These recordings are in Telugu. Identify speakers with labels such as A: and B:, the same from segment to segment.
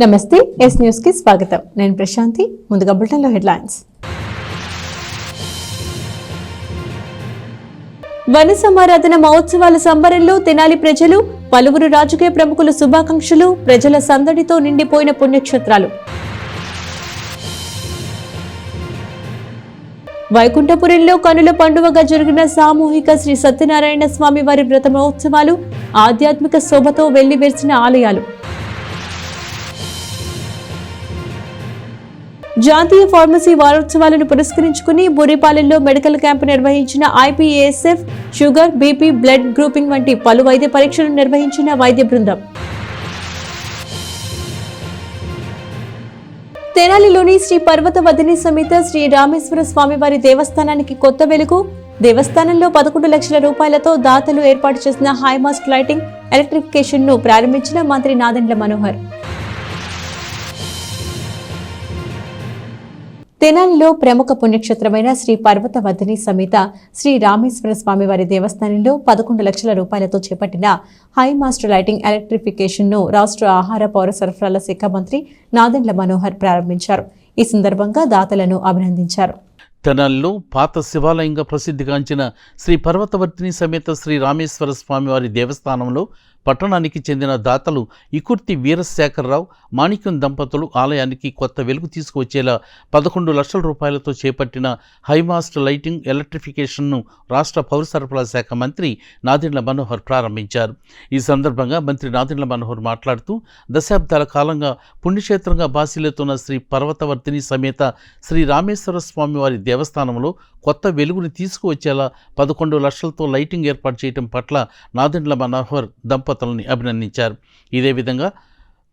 A: నమస్తే ఎస్ న్యూస్ కి స్వాగతం. నేను ప్రశాంతి. ముందుగా బులెటిన్లో హెడ్లైన్స్. వన సమారాధన మహోత్సవాల సంబరంలో తెనాలి ప్రజలు, పలువురు రాజకీయ ప్రముఖుల శుభాకాంక్షలు, ప్రజల సందడితో నిండిపోయిన పుణ్యక్షేత్రాలు. వైకుంఠపురంలో కనుల పండుగగా జరిగిన సామూహిక శ్రీ సత్యనారాయణ స్వామి వారి వ్రత మహోత్సవాలు, ఆధ్యాత్మిక శోభతో వెల్లివిరిసిన ఆలయాలు. జాతీయ ఫార్మసీ వారోత్సవాలను పురస్కరించుకుని బూరిపాలెంలో మెడికల్ క్యాంపు నిర్వహించిన ఐపీఏఎస్ఎఫ్, షుగర్, బీపీ, బ్లడ్ గ్రూపింగ్ వంటి పలు వైద్య పరీక్షలు నిర్వహించిన వైద్య బృందం. తెనాలిలోని శ్రీ పర్వతవదిని సమేత శ్రీ రామేశ్వర స్వామివారి దేవస్థానానికి కొత్త వెలుగు. దేవస్థానంలో 11 లక్షల రూపాయలతో దాతలు ఏర్పాటు చేసిన హైమాస్ట్ లైటింగ్, ఎలక్ట్రిఫికేషన్ ను ప్రారంభించిన మంత్రి నాదెండ్ల మనోహర్. తెనాలిలో ప్రముఖ పుణ్యక్షేత్రమైన శ్రీ పర్వతవదిని సమేత శ్రీ రామేశ్వర స్వామివారి దేవస్థానంలో 11 లక్షల రూపాయలతో చేపట్టిన హై మాస్టర్ లైటింగ్ ఎలక్ట్రిఫికేషన్ ను రాష్ట్ర ఆహార పౌర సరఫరాల శాఖ మంత్రి నాదెండ్ల మనోహర్ ప్రారంభించారు. ఈ సందర్భంగా దాతలను అభినందించారు.
B: తెనాలిలో పాత శివాలయంగా ప్రసిద్ధిగాంచిన శ్రీ పర్వతవర్తిని సమేత శ్రీ రామేశ్వర స్వామివారి దేవస్థానంలో పట్టణానికి చెందిన దాతలు ఇకుర్తి వీరశేఖరరావు, మాణిక్యం దంపతులు ఆలయానికి కొత్త వెలుగు తీసుకువచ్చేలా 11 లక్షల రూపాయలతో చేపట్టిన హైమాస్ట్ లైటింగ్ ఎలక్ట్రిఫికేషన్ను రాష్ట్ర పౌర సరఫరాల శాఖ మంత్రి నాదెండ్ల మనోహర్ ప్రారంభించారు. ఈ సందర్భంగా మంత్రి నాదెండ్ల మనోహర్ మాట్లాడుతూ, దశాబ్దాల కాలంగా పుణ్యక్షేత్రంగా బాసిల్లుతున్న శ్రీ పర్వతవర్తిని సమేత శ్రీ రామేశ్వర స్వామివారి దేవస్థానంలో కొత్త వెలుగుని తీసుకువచ్చేలా 11 లక్షలతో లైటింగ్ ఏర్పాటు చేయడం పట్ల నాదెండ్ల మనోహర్ దంపతులని అభినందించారు. ఇదే విధంగా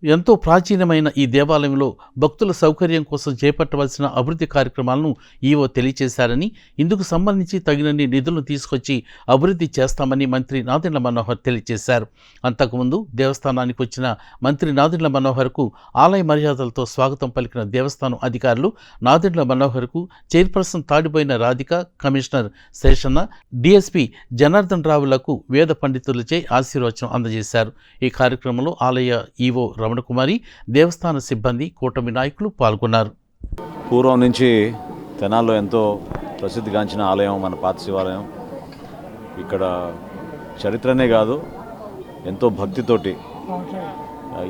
B: ఎంతో ప్రాచీనమైన ఈ దేవాలయంలో భక్తుల సౌకర్యం కోసం చేపట్టవలసిన అభివృద్ధి కార్యక్రమాలను ఈవో తెలియజేశారని, ఇందుకు సంబంధించి తగినన్ని నిధులను తీసుకొచ్చి అభివృద్ధి చేస్తామని మంత్రి నాదెండ్ల మనోహర్ తెలియజేశారు. అంతకుముందు దేవస్థానానికి వచ్చిన మంత్రి నాదెండ్ల మనోహర్కు ఆలయ మర్యాదలతో స్వాగతం పలికిన దేవస్థానం అధికారులు Nadendla మనోహర్కు chairperson తాడిపోయిన Radhika, commissioner Seshanna, DSP Janardhan రావులకు వేద పండితులచే ఆశీర్వచనం అందజేశారు. ఈ కార్యక్రమంలో ఆలయ ఈవో రమణకుమారి, దేవస్థాన సిబ్బంది, కూటమి నాయకులు పాల్గొన్నారు.
C: పూర్వం నుంచి తెనాల్లో ఎంతో ప్రసిద్ధిగాంచిన ఆలయం మన పాత శివాలయం. ఇక్కడ చరిత్రనే కాదు, ఎంతో భక్తితోటి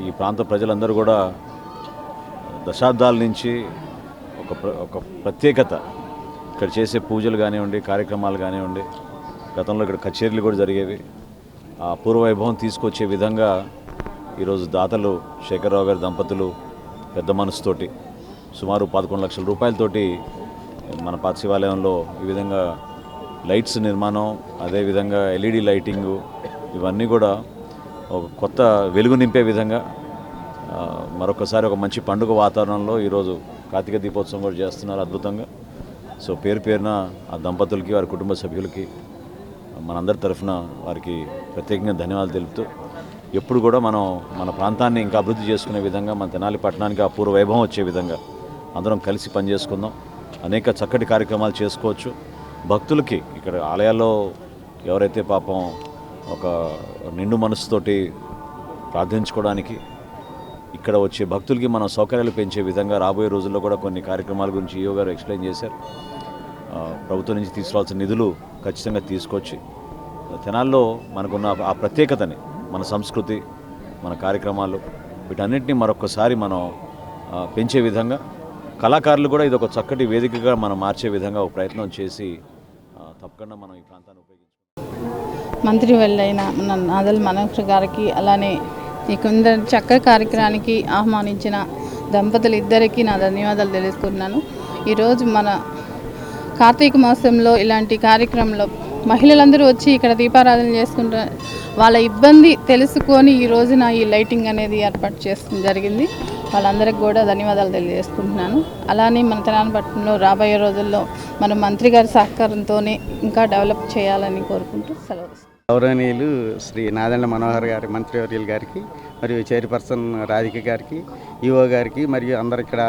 C: ఈ ప్రాంత ప్రజలందరూ కూడా దశాబ్దాల నుంచి ఒక ప్రత్యేకత, ఇక్కడ చేసే పూజలు కానివ్వండి, కార్యక్రమాలు కానివ్వండి, గతంలో ఇక్కడ కచేరీలు కూడా జరిగేవి. ఆ పూర్వవైభవం తీసుకొచ్చే విధంగా ఈరోజు దాతలు శేఖరరావు గారి దంపతులు పెద్ద మనసుతోటి సుమారు 11 లక్షల రూపాయలతోటి మన పాత శివాలయంలో ఈ విధంగా లైట్స్ నిర్మాణం, అదేవిధంగా ఎల్ఈడి లైటింగు, ఇవన్నీ కూడా ఒక కొత్త వెలుగు నింపే విధంగా మరొకసారి ఒక మంచి పండుగ వాతావరణంలో ఈరోజు కార్తీక దీపోత్సవం కూడా చేస్తున్నారు అద్భుతంగా. సో పేరున ఆ దంపతులకి, వారి కుటుంబ సభ్యులకి మనందరి తరఫున వారికి ప్రత్యేకంగా ధన్యవాదాలు తెలుపుతూ, ఎప్పుడు కూడా మనం మన ప్రాంతాన్ని ఇంకా అభివృద్ధి చేసుకునే విధంగా, మన తెనాలి పట్టణానికి అపూర్వ వైభవం వచ్చే విధంగా అందరం కలిసి పనిచేసుకుందాం. అనేక చక్కటి కార్యక్రమాలు చేసుకోవచ్చు. భక్తులకి ఇక్కడ ఆలయాల్లో ఎవరైతే పాపం ఒక నిండు మనసుతోటి ప్రార్థించుకోవడానికి ఇక్కడ వచ్చే భక్తులకి మనం సౌకర్యాలు పెంచే విధంగా రాబోయే రోజుల్లో కూడా కొన్ని కార్యక్రమాల గురించి ఈవో గారు ఎక్స్ప్లెయిన్ చేశారు. ప్రభుత్వం నుంచి తీసుకోవాల్సిన నిధులు ఖచ్చితంగా తీసుకొచ్చి తెనాల్లో మనకున్న ఆ ప్రత్యేకతని, మన సంస్కృతి, మన కార్యక్రమాలు, వీటన్నిటిని మరొకసారి మనం పెంచే విధంగా, కళాకారులు కూడా ఇది ఒక చక్కటి వేదికగా మనం మార్చే విధంగా ఒక ప్రయత్నం చేసి తప్పకుండా మనం ఈ ప్రాంతాన్ని ఉపయోగించుకోవాలి.
D: మంత్రి వెళ్ళైన మన నాదెండ్ల మనోహర్ గారికి, అలానే ఈ కొందరు చక్కటి కార్యక్రమానికి ఆహ్వానించిన దంపతులు ఇద్దరికీ నా ధన్యవాదాలు తెలుసుకుంటున్నాను. ఈరోజు మన కార్తీక మాసంలో ఇలాంటి కార్యక్రమంలో మహిళలందరూ వచ్చి ఇక్కడ దీపారాధన చేసుకుంటారు. వాళ్ళ ఇబ్బంది తెలుసుకొని ఈ రోజున ఈ లైటింగ్ అనేది ఏర్పాటు చేయడం జరిగింది. వాళ్ళందరికీ కూడా ధన్యవాదాలు తెలియజేసుకుంటున్నాను. అలానే మన తెనాలి పట్టణంలో రాబోయే రోజుల్లో మన మంత్రి గారి సహకారంతోనే ఇంకా డెవలప్ చేయాలని కోరుకుంటూ సెలవు.
E: గౌరవనీయులు శ్రీ నాదెండ్ల మనోహర్ గారి, మంత్రివర్యులు గారికి, మరియు చైర్పర్సన్ రాధిక గారికి, ఈఓ గారికి, మరియు అందరు ఇక్కడ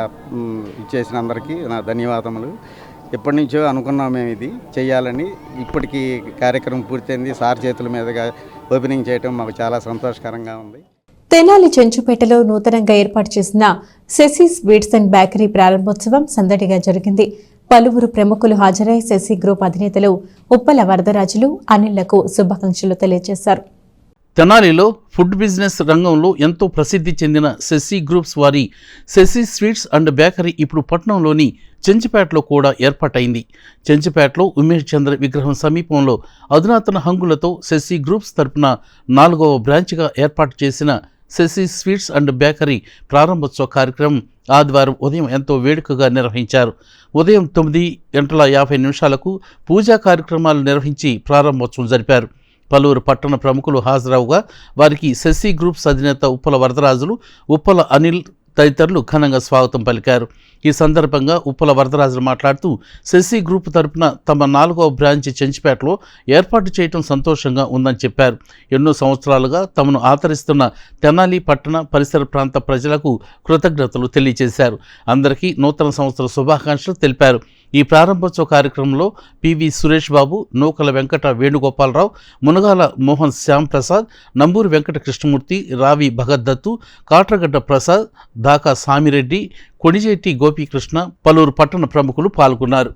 E: ఇచ్చేసిన అందరికీ నా ధన్యవాదములు. ఎప్పటి నుంచో అనుకున్నాం మేము ఇది చేయాలని. ఇప్పటికీ కార్యక్రమం పూర్తయింది. సార్ చేతుల మీదుగా ఓపెనింగ్ చేయడం మాకు చాలా సంతోషకరంగా ఉంది.
A: తెనాలి చెంచుపేటలో నూతనంగా ఏర్పాటు చేసిన శశి స్వీట్స్ అండ్ బేకరీ ప్రారంభోత్సవం సందడిగా జరిగింది. పలువురు ప్రముఖులు హాజరై శశి గ్రూప్ అధినేతలు ఉప్పల వరదరాజులు అనిళ్లకు శుభాకాంక్షలు తెలియజేశారు.
B: తెనాలిలో ఫుడ్ బిజినెస్ రంగంలో ఎంతో ప్రసిద్ధి చెందిన శశి గ్రూప్స్ వారి శశి స్వీట్స్ అండ్ బేకరీ ఇప్పుడు పట్టణంలోని చెంచుపేటలో కూడా ఏర్పాటైంది. చెంచుపేటలో ఉమేష్ చంద్ర విగ్రహం సమీపంలో అధునాతన హంగులతో శశి గ్రూప్స్ తరపున 4వ బ్రాంచ్గా ఏర్పాటు చేసిన శశి స్వీట్స్ అండ్ బేకరీ ప్రారంభోత్సవ కార్యక్రమం ఆదివారం ఉదయం ఎంతో వేడుకగా నిర్వహించారు. ఉదయం 9:50 పూజా కార్యక్రమాలు నిర్వహించి ప్రారంభోత్సవం జరిపారు. పలువురు పట్టణ ప్రముఖులు హాజరవుగా వారికి శశి గ్రూప్స్ అధినేత ఉప్పల వరదరాజులు, ఉప్పల అనిల్ తదితరులు ఘనంగా స్వాగతం పలికారు. ఈ సందర్భంగా ఉప్పల వరదరాజులు మాట్లాడుతూ శశి గ్రూప్ తరపున తమ 4వ బ్రాంచ్ చెంచుపేటలో ఏర్పాటు చేయడం సంతోషంగా ఉందని చెప్పారు. ఎన్నో సంవత్సరాలుగా తమను ఆదరిస్తున్న తెనాలి పట్టణ పరిసర ప్రాంత ప్రజలకు కృతజ్ఞతలు తెలియజేశారు. అందరికీ నూతన సంవత్సర శుభాకాంక్షలు తెలిపారు. ఈ ప్రారంభోత్సవ కార్యక్రమంలో పివి సురేష్ బాబు, నూకల వెంకట వేణుగోపాలరావు, మునగాల మోహన్ శ్యామ్ ప్రసాద్, నంబూరు వెంకట కృష్ణమూర్తి, రావి భగద్దత్తు, కాట్రగడ్డ ప్రసాద్, దాకా సామిరెడ్డి, కొణిజేటి గోపీకృష్ణ, పలువురు పట్టణ ప్రముఖులు పాల్గొన్నారు.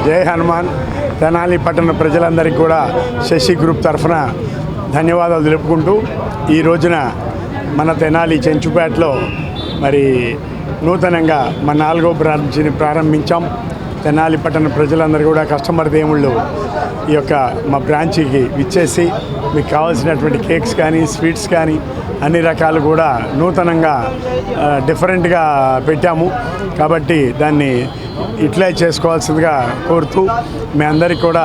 F: జై హనుమాన్. తెనాలి పట్టణ ప్రజలందరికీ కూడా శశి గ్రూప్ తరఫున ధన్యవాదాలు తెలుపుకుంటూ ఈ రోజున మన తెనాలి చెంచుపేటలో మరి నూతనంగా మన 4వ బ్రాంచ్ని ప్రారంభించాం. తెనాలి పట్టణ ప్రజలందరూ కూడా కస్టమర్ దేవుళ్ళు ఈ యొక్క మా బ్రాంచ్కి విచ్చేసి మీకు కావాల్సినటువంటి కేక్స్ కానీ స్వీట్స్ కానీ అన్ని రకాలు కూడా నూతనంగా డిఫరెంట్గా పెట్టాము. కాబట్టి దాన్ని ఇట్లే చేసుకోవాల్సిందిగా కోరుతూ మీ అందరికీ కూడా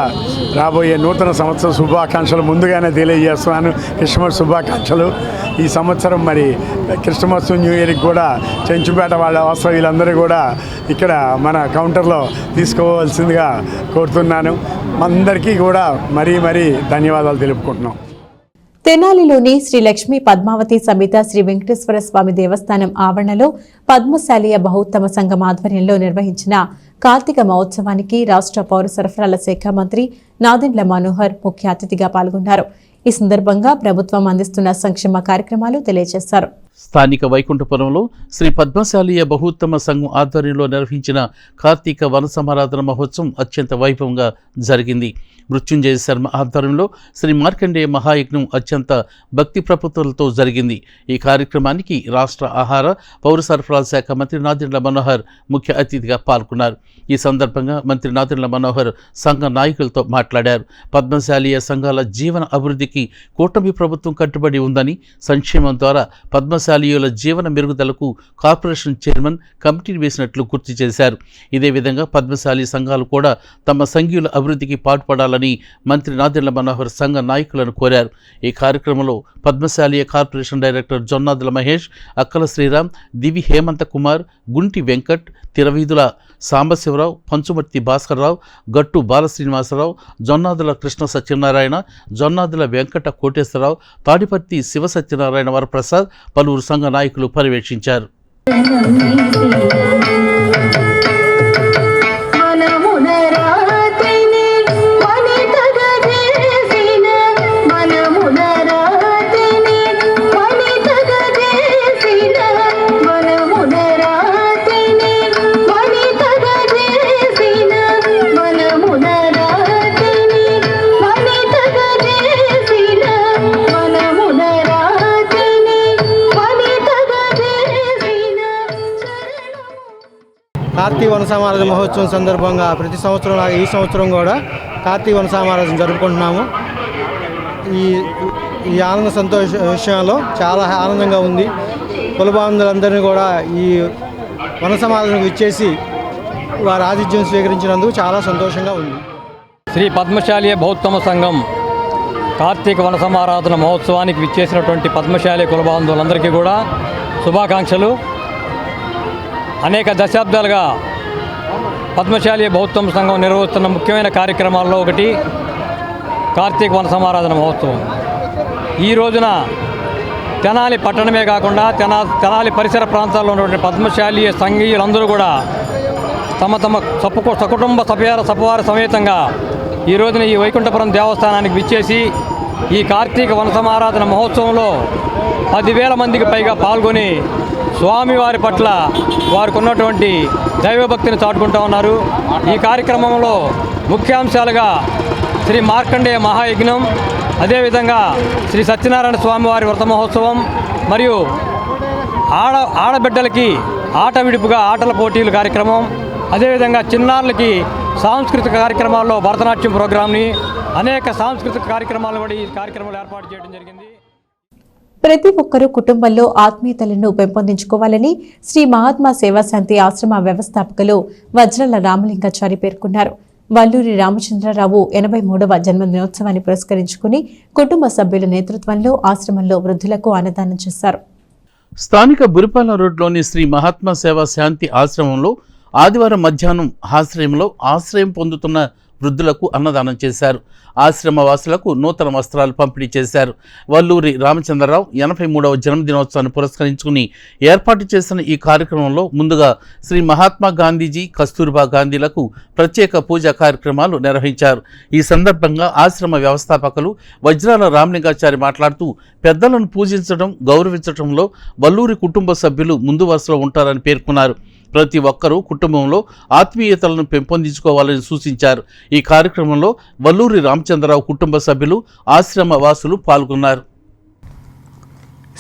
F: రాబోయే నూతన సంవత్సరం శుభాకాంక్షలు ముందుగానే తెలియజేస్తున్నాను. క్రిస్మస్ శుభాకాంక్షలు. ఈ సంవత్సరం మరి క్రిస్మస్ న్యూ ఇయర్కి కూడా చెంచుపేట వాళ్ళ వాస్తవ్యులందరూ కూడా ఇక్కడ మన కౌంటర్లో తీసుకోవాల్సిందిగా కోరుతున్నాను. అందరికీ కూడా మరీ ధన్యవాదాలు తెలుపుకుంటున్నాం.
A: తెనాలిలోని శ్రీ లక్ష్మీ పద్మావతి సమేత శ్రీ వెంకటేశ్వర స్వామి దేవస్థానం ఆవరణలో పద్మశాలీయ బహుత్తమ సంఘం ఆధ్వర్యంలో నిర్వహించిన కార్తీక మహోత్సవానికి రాష్ట్ర పౌర సరఫరాల శాఖ మంత్రి నాదెండ్ల మనోహర్ ముఖ్య అతిథిగా పాల్గొన్నారు. ఈ సందర్భంగా ప్రభుత్వం అందిస్తున్న సంక్షేమ కార్యక్రమాలు తెలియజేశారు.
B: స్థానిక వైకుంఠపురంలో శ్రీ పద్మశాలీయ బహుత్తమ సంఘం ఆధ్వర్యంలో నిర్వహించిన కార్తీక వన సమారాధన మహోత్సవం అత్యంత వైభవంగా జరిగింది. మృత్యుంజయ శర్మ ఆధ్వర్యంలో శ్రీ మార్కండేయ మహాయజ్ఞం అత్యంత భక్తి ప్రపత్తులతో జరిగింది. ఈ కార్యక్రమానికి రాష్ట్ర ఆహార పౌర సరఫరాల శాఖ మంత్రి నాదెండ్ల మనోహర్ ముఖ్య అతిథిగా పాల్గొన్నారు. ఈ సందర్భంగా మంత్రి నాదెండ్ల మనోహర్ సంఘ నాయకులతో మాట్లాడారు. పద్మశాలీయ సంఘాల జీవన అభివృద్ధికి కూటమి ప్రభుత్వం కట్టుబడి ఉందని, సంక్షేమం ద్వారా పద్మశాలీయుల జీవన మెరుగుదలకు కార్పొరేషన్ చైర్మన్ కమిటీ వేసినట్లు గుర్తు చేశారు. ఇదే విధంగా పద్మశాలి సంఘాలు కూడా తమ సంఘీయుల అభివృద్ధికి పాటుపడాలని మంత్రి నాదెండ్ల మనోహర్ సంఘ నాయకులను కోరారు. ఈ కార్యక్రమంలో పద్మశాలీయ కార్పొరేషన్ డైరెక్టర్ జొన్నాదుల మహేష్, అక్కల శ్రీరామ్, దివి హేమంత కుమార్, గుంటి వెంకట్, తిరవీధుల సాంబశివరావు, పంచుమర్తి భాస్కర్రావు, గట్టు బాలశ్రీనివాసరావు, జొన్నాదుల కృష్ణ సత్యనారాయణ, జొన్నాదుల వెంకట కోటేశ్వరరావు, తాడిపర్తి శివ సత్యనారాయణ వరప్రసాద్, పలువురు సంఘ నాయకులు పర్యవేక్షించారు.
G: కార్తీక వనసమారాధన మహోత్సవం సందర్భంగా ప్రతి సంవత్సరం లాగా ఈ సంవత్సరం కూడా కార్తీక వనసమారాధన జరుపుకుంటున్నాము. ఈ ఆనంద సంతోష విషయంలో చాలా ఆనందంగా ఉంది. కులబాంధులందరినీ కూడా ఈ వనసమారాధనకు ఇచ్చేసి వారి ఆతిథ్యం స్వీకరించినందుకు చాలా సంతోషంగా ఉంది.
H: శ్రీ పద్మశాలి బౌద్ధమ సంఘం కార్తీక వనసమారాధన మహోత్సవానికి విచ్చేసినటువంటి పద్మశాలి కులబాంధువులందరికీ కూడా శుభాకాంక్షలు. అనేక దశాబ్దాలుగా పద్మశాలి బౌద్ధమ సంఘం నిర్వహిస్తున్న ముఖ్యమైన కార్యక్రమాల్లో ఒకటి కార్తీక వనసమారాధన మహోత్సవం. ఈ రోజున తెనాలి పట్టణమే కాకుండా తెనాలి పరిసర ప్రాంతాల్లో ఉన్నటువంటి పద్మశాలి సంఘీయులందరూ కూడా తమ సకుటుంబ సపవార సమేతంగా ఈ రోజున ఈ వైకుంఠపురం దేవస్థానానికి విచ్చేసి ఈ కార్తీక వనసమారాధన మహోత్సవంలో 10,000 మందికి పైగా పాల్గొని స్వామివారి పట్ల వారికి ఉన్నటువంటి దైవభక్తిని చాటుకుంటూ ఉన్నారు. ఈ కార్యక్రమంలో ముఖ్యాంశాలుగా శ్రీ మార్కండేయ మహాయజ్ఞం, అదేవిధంగా శ్రీ సత్యనారాయణ స్వామివారి వ్రత మహోత్సవం మరియు ఆడబిడ్డలకి ఆట విడుపుగా ఆటల పోటీలు కార్యక్రమం, అదేవిధంగా చిన్నారులకి సాంస్కృతిక కార్యక్రమాల్లో భరతనాట్యం ప్రోగ్రాంని అనేక సాంస్కృతిక కార్యక్రమాలు కూడా ఈ కార్యక్రమాలు ఏర్పాటు చేయడం జరిగింది.
A: ప్రతి ఒక్కరూ కుటుంబంలో ఆత్మీయతలను పెంపొందించుకోవాలని శ్రీ మహాత్మా సేవాశాంతి ఆశ్రమ వ్యవస్థాపకులు వజ్రాల రామలింగాచారి పేర్కొన్నారు. వల్లూరి రామచంద్రరావు 83వ జన్మదినోత్సవాన్ని పురస్కరించుకుని కుటుంబ సభ్యుల నేతృత్వంలో ఆశ్రమంలో వృద్ధులకు అన్నదానం చేశారు.
B: స్థానిక బురిపాలెం రోడ్లోని శ్రీ మహాత్మా సేవా శాంతి ఆశ్రమంలో ఆదివారం మధ్యాహ్నం ఆశ్రయంలో ఆశ్రయం పొందుతున్న వృద్ధులకు అన్నదానం చేశారు. ఆశ్రమ వాసులకు నూతన వస్త్రాలు పంపిణీ చేశారు. వల్లూరి రామచంద్రరావు 83వ జన్మదినోత్సవాన్ని పురస్కరించుకుని ఏర్పాటు చేసిన ఈ కార్యక్రమంలో ముందుగా శ్రీ మహాత్మా గాంధీజీ, కస్తూర్బా గాంధీలకు ప్రత్యేక పూజా కార్యక్రమాలు నిర్వహించారు. ఈ సందర్భంగా ఆశ్రమ వ్యవస్థాపకులు వజ్రాల రామలింగాచారి మాట్లాడుతూ పెద్దలను పూజించడం, గౌరవించడంలో వల్లూరి కుటుంబ సభ్యులు ముందు వరుసలో ఉంటారని పేర్కొన్నారు. ప్రతి ఒక్కరూ కుటుంబంలో ఆత్మీయతలను పెంపొందించుకోవాలని సూచించారు. ఈ కార్యక్రమంలో వల్లూరి రామచంద్రరావు కుటుంబ సభ్యులు, ఆశ్రమ వాసులు పాల్గొన్నారు.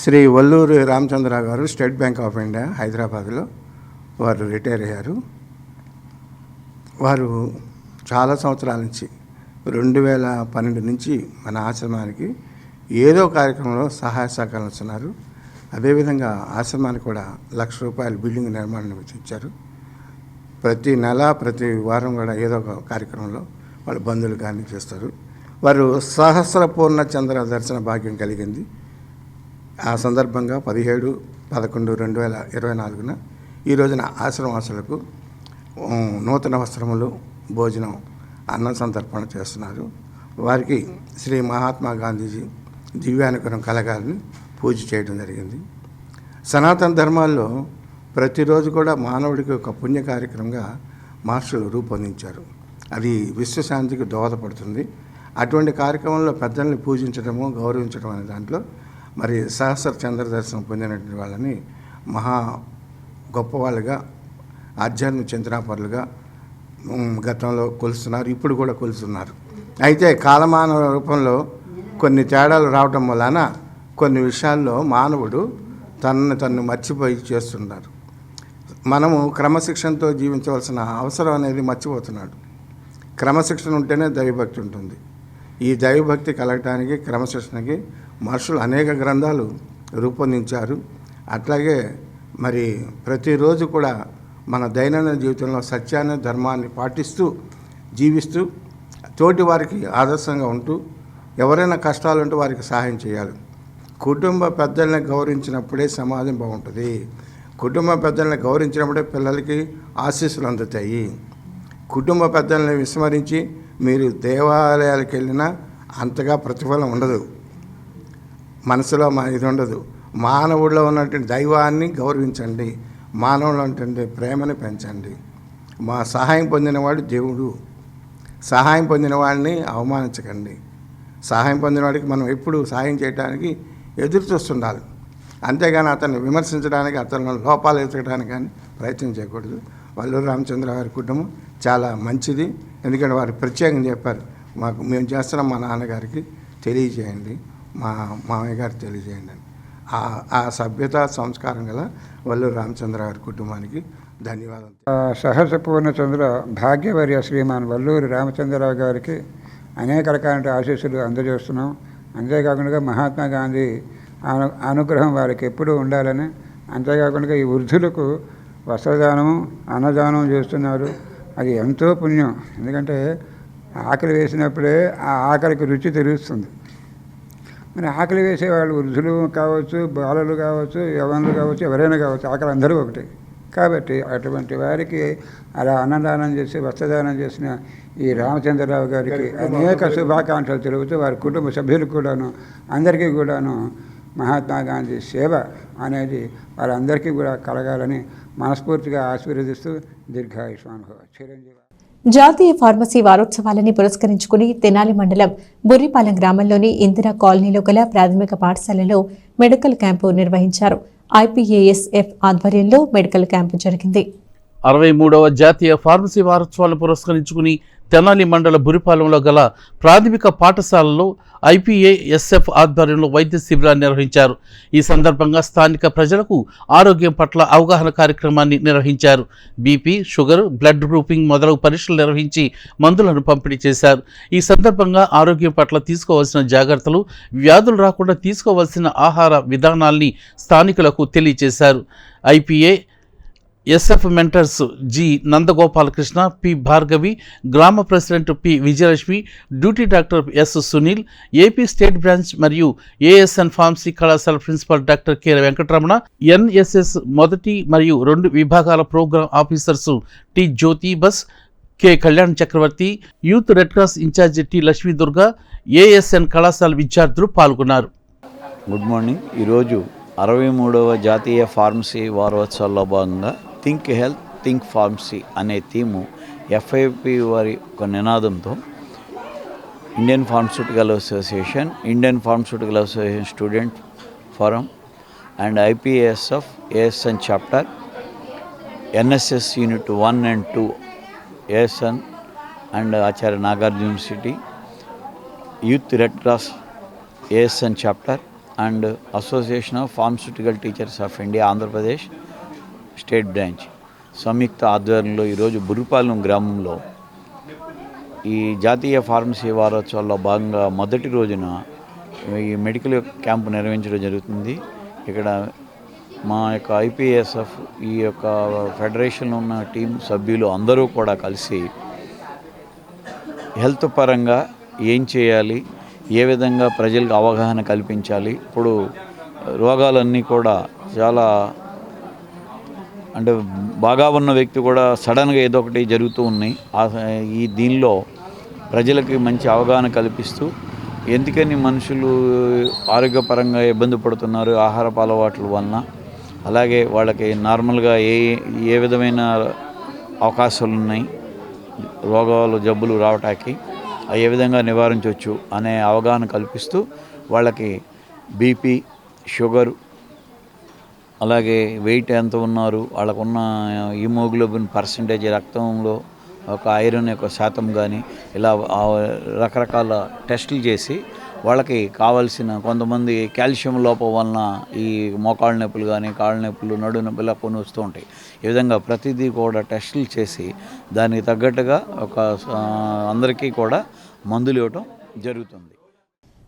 I: శ్రీ వల్లూరి రామచంద్రరావు గారు స్టేట్ బ్యాంక్ ఆఫ్ ఇండియా హైదరాబాద్లో వారు రిటైర్ అయ్యారు. వారు చాలా సంవత్సరాల నుంచి 2012 నుంచి మన ఆశ్రమానికి ఏదో కార్యక్రమంలో సహాయ సహకారాలు ఇస్తున్నారు. అదేవిధంగా ఆశ్రమానికి కూడా ₹1,00,000 బిల్డింగ్ నిర్మాణం ఇచ్చారు. ప్రతి నెల ప్రతి వారం కూడా ఏదో ఒక కార్యక్రమంలో వాళ్ళ బంధువులు కానీ చేస్తారు. వారు సహస్ర పూర్ణ చంద్ర దర్శన భాగ్యం కలిగింది. ఆ సందర్భంగా 17/11/2024 ఈ రోజున ఆశ్రమవాసులకు నూతన వస్త్రములు, భోజనం, అన్న సంతర్పణ చేస్తున్నారు. వారికి శ్రీ మహాత్మా గాంధీజీ దివ్యానుగ్రహం కలగాలని పూజ చేయడం జరిగింది. సనాతన ధర్మాల్లో ప్రతిరోజు కూడా మానవుడికి ఒక పుణ్య కార్యక్రమంగా మహర్షులు రూపొందించారు. అది విశ్వశాంతికి దోహదపడుతుంది. అటువంటి కార్యక్రమంలో పెద్దల్ని పూజించడము, గౌరవించడం అనే దాంట్లో మరి సహస్ర చంద్ర దర్శనం పొందినటువంటి వాళ్ళని మహా గొప్పవాళ్ళుగా, ఆధ్యాత్మిక చింతనాపరులుగా గతంలో కొలుస్తున్నారు, ఇప్పుడు కూడా కొలుస్తున్నారు. అయితే కాలమాన రూపంలో కొన్ని తేడాలు రావటం వలన కొన్ని విషయాల్లో మానవుడు తన్ను మర్చిపోయి చేస్తున్నారు. మనము క్రమశిక్షణతో జీవించవలసిన అవసరం అనేది మర్చిపోతున్నాడు. క్రమశిక్షణ ఉంటేనే దైవభక్తి ఉంటుంది. ఈ దైవభక్తి కలగటానికి, క్రమశిక్షణకి మహర్షులు అనేక గ్రంథాలు రూపొందించారు. అట్లాగే మరి ప్రతిరోజు కూడా మన దైనందిన జీవితంలో సత్యాన్ని, ధర్మాన్ని పాటిస్తూ జీవిస్తూ తోటి వారికి ఆదర్శంగా ఉంటూ ఎవరైనా కష్టాలు ఉంటే వారికి సహాయం చేయాలి. కుటుంబ పెద్దల్ని గౌరవించినప్పుడే సమాజం బాగుంటుంది. కుటుంబ పెద్దల్ని గౌరవించినప్పుడే పిల్లలకి ఆశీస్సులు అందుతాయి. కుటుంబ పెద్దల్ని విస్మరించి మీరు దేవాలయాలకు వెళ్ళినా అంతగా ప్రతిఫలం ఉండదు, మనసులో ఇది ఉండదు. మానవుడిలో ఉన్నటువంటి దైవాన్ని గౌరవించండి, మానవులో ఉన్నటువంటి ప్రేమని పెంచండి. మా సహాయం పొందినవాడు దేవుడు, సహాయం పొందిన వాడిని అవమానించకండి. సహాయం పొందిన వాడికి మనం ఎప్పుడు సహాయం చేయడానికి ఎదురు చూస్తుండాలి, అంతేగాని అతన్ని విమర్శించడానికి, అతను లోపాలు ఎతకడానికి కానీ ప్రయత్నం చేయకూడదు. వల్లూరు రామచంద్ర గారి కుటుంబం చాలా మంచిది, ఎందుకంటే వారు ప్రత్యేకంగా చెప్పారు, మాకు మేము చేస్తున్నాం మా నాన్నగారికి తెలియజేయండి, మా మామయ్య గారికి తెలియజేయండి అని. ఆ సభ్యత సంస్కారం గల వల్లూరు రామచంద్ర గారి కుటుంబానికి ధన్యవాదాలు.
J: సహజ పూర్ణచంద్ర భాగ్యవర్య శ్రీమాన్ వల్లూరి రామచంద్రరావు గారికి అనేక రకాల ఆశీస్సులు అందజేస్తున్నాం. అంతేకాకుండా మహాత్మా గాంధీ అనుగ్రహం వారికి ఎప్పుడూ ఉండాలని, అంతేకాకుండా ఈ వృద్ధులకు వస్త్రదానము అన్నదానం చేస్తున్నారు. అది ఎంతో పుణ్యం, ఎందుకంటే ఆకలి వేసినప్పుడే ఆ ఆకలికి రుచి తెలుస్తుంది. మరి ఆకలి వేసేవాళ్ళు వృద్ధులు కావచ్చు, బాలలు కావచ్చు, యవ్వనులు కావచ్చు, ఎవరైనా కావచ్చు, ఆకలి అందరూ ఒకటి. కాబట్టి అటువంటి వారికి అలా అన్నదానం చేసి వస్త్రదానం చేసిన ఈ రామచంద్రరావు గారికి అనేక శుభాకాంక్షలు తెలుపుతూ వారి కుటుంబ సభ్యులకు కూడాను, అందరికీ కూడాను మహాత్మా గాంధీ సేవ అనేది వాళ్ళందరికీ కూడా కలగాలని మనస్ఫూర్తిగా ఆశీర్వదిస్తూ దీర్ఘాయుష్మాన్ భవ. చిరంజీవి.
A: జాతీయ ఫార్మసీ వారోత్సవాలని పురస్కరించుకుని తెనాలి మండలం బుర్రిపాలెం గ్రామంలోని ఇందిరా కాలనీలో గల ప్రాథమిక పాఠశాలలో మెడికల్ క్యాంపు నిర్వహించారు. IPASF ఆధ్వర్యంలో మెడికల్ క్యాంపు జరిగింది.
B: 63వ జాతీయ ఫార్మసీ వారోత్సవాలను పురస్కరించుకుని తెనాలి మండల బురిపాలెంలో గల ప్రాథమిక పాఠశాలలో IPASF ఆధ్వర్యంలో వైద్య శిబిరాన్ని నిర్వహించారు. ఈ సందర్భంగా స్థానిక ప్రజలకు ఆరోగ్యం పట్ల అవగాహన కార్యక్రమాన్ని నిర్వహించారు. బీపీ, షుగర్, బ్లడ్ గ్రూపింగ్ మొదలగు పరీక్షలు నిర్వహించి మందులను పంపిణీ చేశారు. ఈ సందర్భంగా ఆరోగ్యం పట్ల తీసుకోవాల్సిన జాగ్రత్తలు, వ్యాధులు రాకుండా తీసుకోవాల్సిన ఆహార విధానాల్ని స్థానికులకు తెలియజేశారు. IPASF mentors G Nandagopalakrishna, P Bhargavi, గ్రామ president P Vijayalakshmi, duty doctor S Sunil, AP state branch మరియు ASN ఫార్మసీ కళాశాల principal doctor K Venkataramana, NSS 1 మరియు 2 విభాగాల ప్రోగ్రామ్ ఆఫీసర్స్ టి జ్యోతి బస్, K Kalyan Chakravarthi, youth red cross incharge T Lakshmi Durga, ASN కళాశాల విద్యార్థులు పాల్గొన్నారు.
C: Good morning. ఈరోజు 63వ జాతీయ ఫార్మసీ వారోత్సవాల్లో భాగంగా థింక్ హెల్త్, థింక్ ఫార్మసీ అనే థీము FIP వారి ఒక నినాదంతో Indian pharmaceutical association, Indian pharmaceutical association student forum and IPASF ASN chapter, NSS unit 1 and 2 ASN and Acharya Nagarjuna university, youth red cross ASN chapter and association of pharmaceutical teachers of India Andhra Pradesh state branch సంయుక్త ఆధ్వర్యంలో ఈరోజు బుర్రిపాలెం గ్రామంలో ఈ జాతీయ ఫార్మసీ వారోత్సవాల్లో భాగంగా మొదటి రోజున ఈ మెడికల్ క్యాంపు నిర్వహించడం జరుగుతుంది. ఇక్కడ మా యొక్క IPASF ఈ యొక్క ఫెడరేషన్లో ఉన్న టీం సభ్యులు అందరూ కూడా కలిసి హెల్త్ పరంగా ఏం చేయాలి, ఏ విధంగా ప్రజలకు అవగాహన కల్పించాలి. ఇప్పుడు రోగాలన్నీ కూడా చాలా అంటే బాగా ఉన్న వ్యక్తి కూడా సడన్గా ఏదో ఒకటి జరుగుతూ ఉన్నాయి. ఈ దీనిలో ప్రజలకి మంచి అవగాహన కల్పిస్తూ ఎందుకని మనుషులు ఆరోగ్యపరంగా ఇబ్బంది పడుతున్నారు ఆహారపు అలవాట్ల వలన, అలాగే వాళ్ళకి నార్మల్గా ఏ విధమైన అవకాశాలు ఉన్నాయి రోగాలు జబ్బులు రావటానికి, ఏ విధంగా నివారించవచ్చు అనే అవగాహన కల్పిస్తూ వాళ్ళకి బీపీ, షుగరు, అలాగే వెయిట్ ఎంత ఉన్నారు, వాళ్ళకున్న హిమోగ్లోబిన్ పర్సంటేజ్, రక్తంలో ఒక ఐరన్ యొక్క శాతం కానీ ఇలా రకరకాల టెస్టులు చేసి వాళ్ళకి కావాల్సిన, కొంతమంది కాల్షియం లోపం వలన ఈ మోకాళ్ళ నొప్పులు కానీ కాళ్ళ నొప్పులు, నడు నొప్పులు కొన్ని వస్తూ ఉంటాయి. ఈ విధంగా ప్రతిదీ కూడా టెస్టులు చేసి దానికి తగ్గట్టుగా ఒక అందరికీ కూడా మందులు ఇవ్వటం జరుగుతుంది.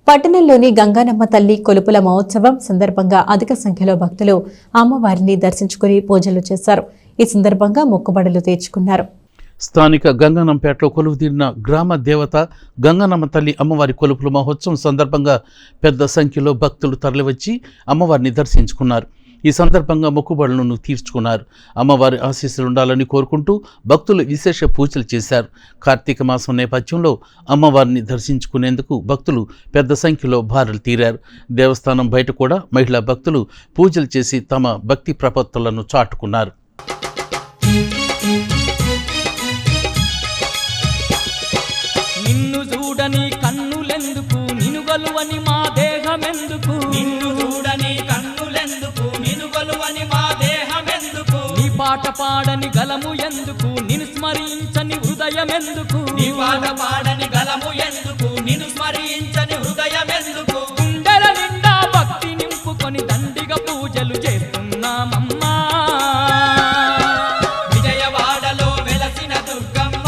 A: పట్టణంలోని గంగానమ్మ తల్లి కొలుపుల మహోత్సవం సందర్భంగా అధిక సంఖ్యలో భక్తులు అమ్మవారిని దర్శించుకుని పూజలు చేశారు. ఈ సందర్భంగా మొక్కుబడులు తీర్చుకున్నారు.
B: స్థానిక గంగనంపేటలో కొలువుదీరిన గ్రామ దేవత గంగనమ్మ తల్లి అమ్మవారి కొలుపుల మహోత్సవం సందర్భంగా పెద్ద సంఖ్యలో భక్తులు తరలివచ్చి అమ్మవారిని దర్శించుకున్నారు. ఈ సందర్భంగా మొక్కుబడులను తీర్చుకున్నారు. అమ్మవారి ఆశీస్సులు ఉండాలని కోరుకుంటూ భక్తులు విశేష పూజలు చేశారు. కార్తీక మాసం నేపథ్యంలో అమ్మవారిని దర్శించుకునేందుకు భక్తులు పెద్ద సంఖ్యలో బారులు తీరారు. దేవస్థానం బయట కూడా మహిళా భక్తులు పూజలు చేసి తమ భక్తి ప్రపత్తులను చాటుకున్నారు.
K: నిన్ను చూడని కన్నులెందుకు నినుగలువని మా దేహమెందుకు, నిన్ను చూడని కన్నులెందుకు నినుగలువని మా దేహమెందుకు, నీ పాట పాడని గలము ఎందుకు నిన్ను స్మరించని హృదయమెందుకు, నీ పాట పాడని గలము ఎందుకు నిన్ను స్మరించని హృదయమెందుకు, గుండెల నిండా భక్తి నింపుకొని దండిగా పూజలు చేస్తున్నామమ్మా. విజయవాడలో వెలసిన దుర్గమ్మ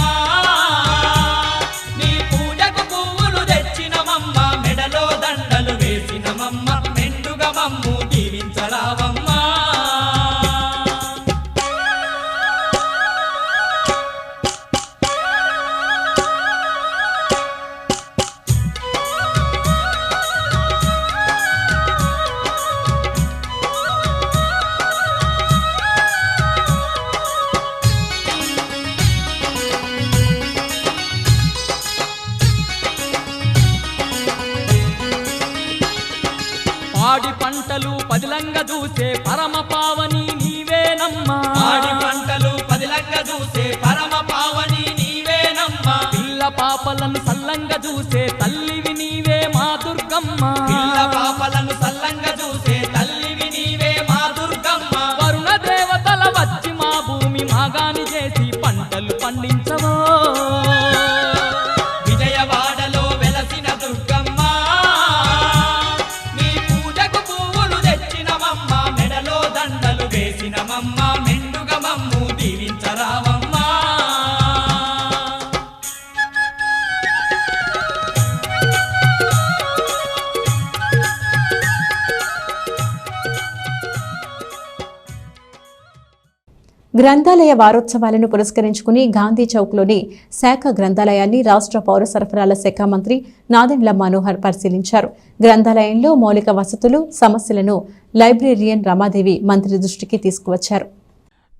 K: నీ పూజకు పువ్వులు తెచ్చినమమ్మ, మెడలో దండలు వేసినమమ్మ, మెండుగా మమ్ము దీవించరావమ్మా. పాడి పంటలు పదిలంగా చూసే పరమ పావని నీవేనమ్మా, పాడి పంటలు పదిలంగా చూసే పరమ పావని నీవేనమ్మా, పిల్ల పాపలను సల్లంగా చూసే తల్లివి నీవే మా దుర్గమ్మ, పిల్ల పాపలను సల్లంగా చూసే తల్లివి నీవే మా దుర్గమ్మ, వరుణ దేవతల వచ్చి మా భూమి మాగాని చేసి పంటలు పండించవో. విజయవాడలో వెలసిన దుర్గమ్మ నీ పూజకు పువ్వులు తెచ్చినమమ్మ, మెడలో దండలు వేసినమమ్మ, మెండుగా మమ్ము దీవించరావమ్మా.
A: గ్రంథాలయ వారోత్సవాలను పురస్కరించుకుని గాంధీ చౌక్లోని శాఖ గ్రంథాలయాన్ని రాష్ట్ర పౌర సరఫరాల శాఖ మంత్రి నాదెండ్ల మనోహర్ పరిశీలించారు. గ్రంథాలయంలో మౌలిక వసతులు, సమస్యలను లైబ్రేరియన్ రమాదేవి మంత్రి దృష్టికి తీసుకువచ్చారు.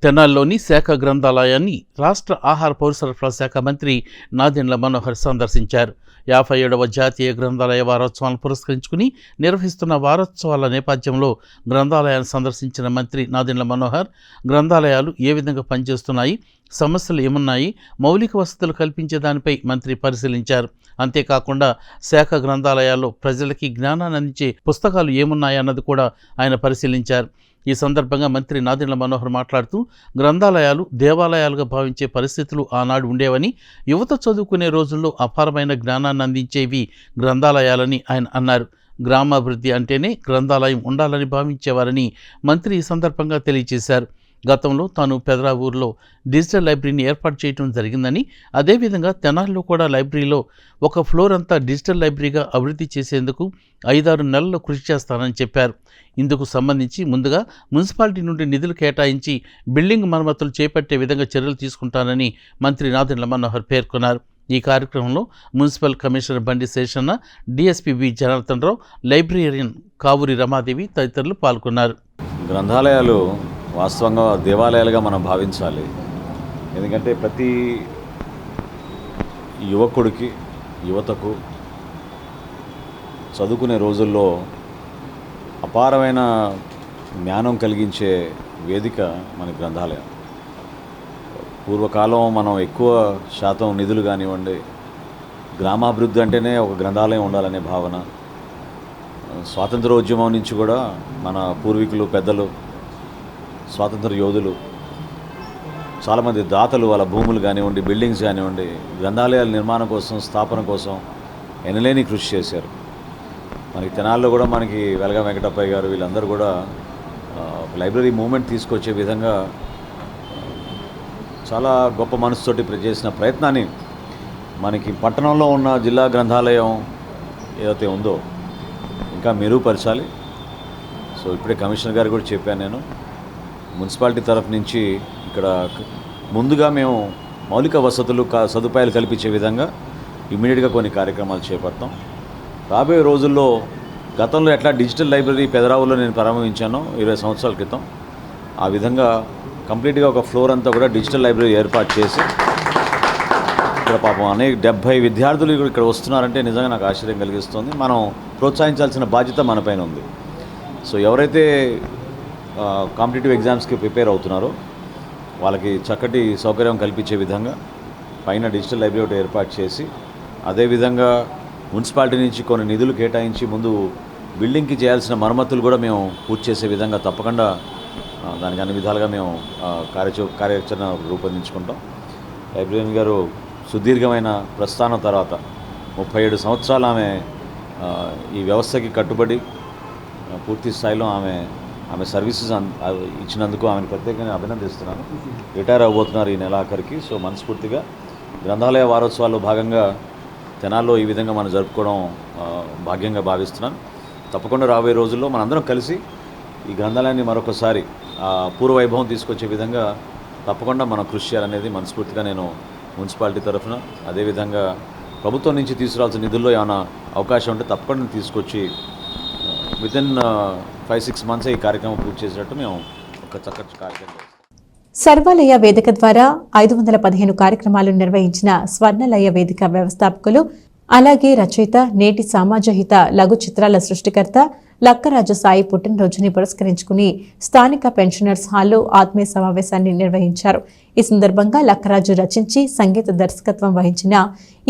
B: తెనాలిలోని శాఖ గ్రంథాలయాన్ని రాష్ట్ర ఆహార పౌర సరఫరా శాఖ మంత్రి నాదెండ్ల మనోహర్ సందర్శించారు. 57వ జాతీయ గ్రంథాలయ వారోత్సవాలను పురస్కరించుకుని నిర్వహిస్తున్న వారోత్సవాల నేపథ్యంలో గ్రంథాలయాన్ని సందర్శించిన మంత్రి నాదెండ్ల మనోహర్ గ్రంథాలయాలు ఏ విధంగా పనిచేస్తున్నాయి, సమస్యలు ఏమున్నాయి, మౌలిక వసతులు కల్పించే దానిపై మంత్రి పరిశీలించారు. అంతేకాకుండా శాఖ గ్రంథాలయాల్లో ప్రజలకి జ్ఞానాన్ని అందించే పుస్తకాలు ఏమున్నాయన్నది కూడా ఆయన పరిశీలించారు. ఈ సందర్భంగా మంత్రి నాదెండ్ల మనోహర్ మాట్లాడుతూ గ్రంథాలయాలు దేవాలయాలుగా భావించే పరిస్థితులు ఆనాడు ఉండేవని, యువత చదువుకునే రోజుల్లో అపారమైన జ్ఞానాన్ని అందించేవి గ్రంథాలయాలని ఆయన అన్నారు. గ్రామాభివృద్ధి అంటేనే గ్రంథాలయం ఉండాలని భావించేవారని మంత్రి ఈ సందర్భంగా తెలియజేశారు. గతంలో తాను పెదరావూరులో డిజిటల్ లైబ్రరీని ఏర్పాటు చేయడం జరిగిందని, అదేవిధంగా తెనాలిలో కూడా లైబ్రరీలో ఒక ఫ్లోర్ అంతా డిజిటల్ లైబ్రరీగా అభివృద్ధి చేసేందుకు 5-6 నెలల్లో కృషి చేస్తానని చెప్పారు. ఇందుకు సంబంధించి ముందుగా మున్సిపాలిటీ నుండి నిధులు కేటాయించి బిల్డింగ్ మరమ్మతులు చేపట్టే విధంగా చర్యలు తీసుకుంటానని మంత్రి నాదెండ్ల మనోహర్ పేర్కొన్నారు. ఈ కార్యక్రమంలో మున్సిపల్ కమిషనర్ బండి శేషన్న, డిఎస్పీ వి జనార్దన్ రావు, లైబ్రేరియన్ కావూరి రమాదేవి తదితరులు పాల్గొన్నారు.
C: గ్రంథాలయాలు వాస్తవంగా దేవాలయాలుగా మనం భావించాలి. ఎందుకంటే ప్రతి యువకుడికి, యువతకు చదువుకునే రోజుల్లో అపారమైన జ్ఞానం కలిగించే వేదిక మన గ్రంథాలయం. పూర్వకాలం మనం ఎక్కువ శాతం నిధులు కానివ్వండి, గ్రామాభివృద్ధి అంటేనే ఒక గ్రంథాలయం ఉండాలనే భావన. స్వాతంత్రోద్యమం నుంచి కూడా మన పూర్వీకులు, పెద్దలు, స్వాతంత్ర యోధులు, చాలామంది దాతలు వాళ్ళ భూములు కానివ్వండి, బిల్డింగ్స్ కానివ్వండి, గ్రంథాలయాల నిర్మాణం కోసం, స్థాపన కోసం ఎనలేని కృషి చేశారు. మనకి తెనాల్లో కూడా మనకి వెలగ వెంకటప్పయ్య గారు వీళ్ళందరూ కూడా లైబ్రరీ మూవ్మెంట్ తీసుకొచ్చే విధంగా చాలా గొప్ప మనసుతోటి చేసిన ప్రయత్నాన్ని మనకి పట్టణంలో ఉన్న జిల్లా గ్రంథాలయం ఏదైతే ఉందో ఇంకా మెరుగుపరచాలి. సో ఇప్పుడే కమిషనర్ గారు కూడా చెప్పాను, నేను మున్సిపాలిటీ తరఫు నుంచి ఇక్కడ ముందుగా మేము మౌలిక వసతులు సదుపాయాలు కల్పించే విధంగా ఇమ్మీడియట్గా కొన్ని కార్యక్రమాలు చేపడతాం. రాబోయే రోజుల్లో గతంలో ఎట్లా డిజిటల్ లైబ్రరీ పెదరావులో నేను ప్రారంభించానో 20 సంవత్సరాల క్రితం, ఆ విధంగా కంప్లీట్గా ఒక ఫ్లోర్ అంతా కూడా డిజిటల్ లైబ్రరీ ఏర్పాటు చేసి ఇక్కడ పాపం అనేక 70 విద్యార్థులు ఇక్కడ వస్తున్నారంటే నిజంగా నాకు ఆశ్చర్యం కలిగిస్తుంది. మనం ప్రోత్సహించాల్సిన బాధ్యత మనపైన ఉంది. సో ఎవరైతే కాంపిటేటివ్ ఎగ్జామ్స్కి ప్రిపేర్ అవుతున్నారో వాళ్ళకి చక్కటి సౌకర్యం కల్పించే విధంగా పైన డిజిటల్ లైబ్రరీ ఒకటి ఏర్పాటు చేసి, అదేవిధంగా మున్సిపాలిటీ నుంచి కొన్ని నిధులు కేటాయించి ముందు బిల్డింగ్కి చేయాల్సిన మరమ్మతులు కూడా మేము పూర్తి చేసే విధంగా తప్పకుండా దానికి అన్ని విధాలుగా మేము కార్యాచరణ రూపొందించుకుంటాం. లైబ్రరీయన్ గారు సుదీర్ఘమైన ప్రస్థానం తర్వాత 37 సంవత్సరాలు ఆమె ఈ వ్యవస్థకి కట్టుబడి పూర్తి స్థాయిలో ఆమె సర్వీసెస్ ఇచ్చినందుకు ఆమెను ప్రత్యేకంగా అభినందిస్తున్నాను. రిటైర్ అవ్వబోతున్నారు ఈ నెలాఖరికి. సో మనస్ఫూర్తిగా గ్రంథాలయ వారోత్సవాల్లో భాగంగా తెనాల్లో ఈ విధంగా మనం జరుపుకోవడం భాగ్యంగా భావిస్తున్నాను. తప్పకుండా రాబోయే రోజుల్లో మనందరం కలిసి ఈ గ్రంథాలయాన్ని మరొకసారి పూర్వవైభవం తీసుకొచ్చే విధంగా తప్పకుండా మనం కృషి చేయాలనేది మనస్ఫూర్తిగా నేను మున్సిపాలిటీ తరఫున, అదేవిధంగా ప్రభుత్వం నుంచి తీసుకురావాల్సిన నిధుల్లో ఏమైనా అవకాశం ఉంటే తప్పకుండా తీసుకొచ్చి వితిన్ 5-6 మంత్స్ ఈ కార్యక్రమం పూర్తి చేసినట్టు మేము ఒక చక్కటి కార్యక్రమం.
A: సర్వాలయ వేదిక ద్వారా 515 కార్యక్రమాలు నిర్వహించిన స్వర్ణలయ వేదిక వ్యవస్థాపకులు, అలాగే రచయిత, నేటి సమాజహిత లఘు చిత్రాల సృష్టికర్త లక్కరాజు సాయి పుట్టినరోజుని పురస్కరించుకుని స్థానిక పెన్షనర్స్ హాల్లో ఆత్మీయ సమావేశాన్ని నిర్వహించారు. ఈ సందర్భంగా లక్కరాజు రచించి సంగీత దర్శకత్వం వహించిన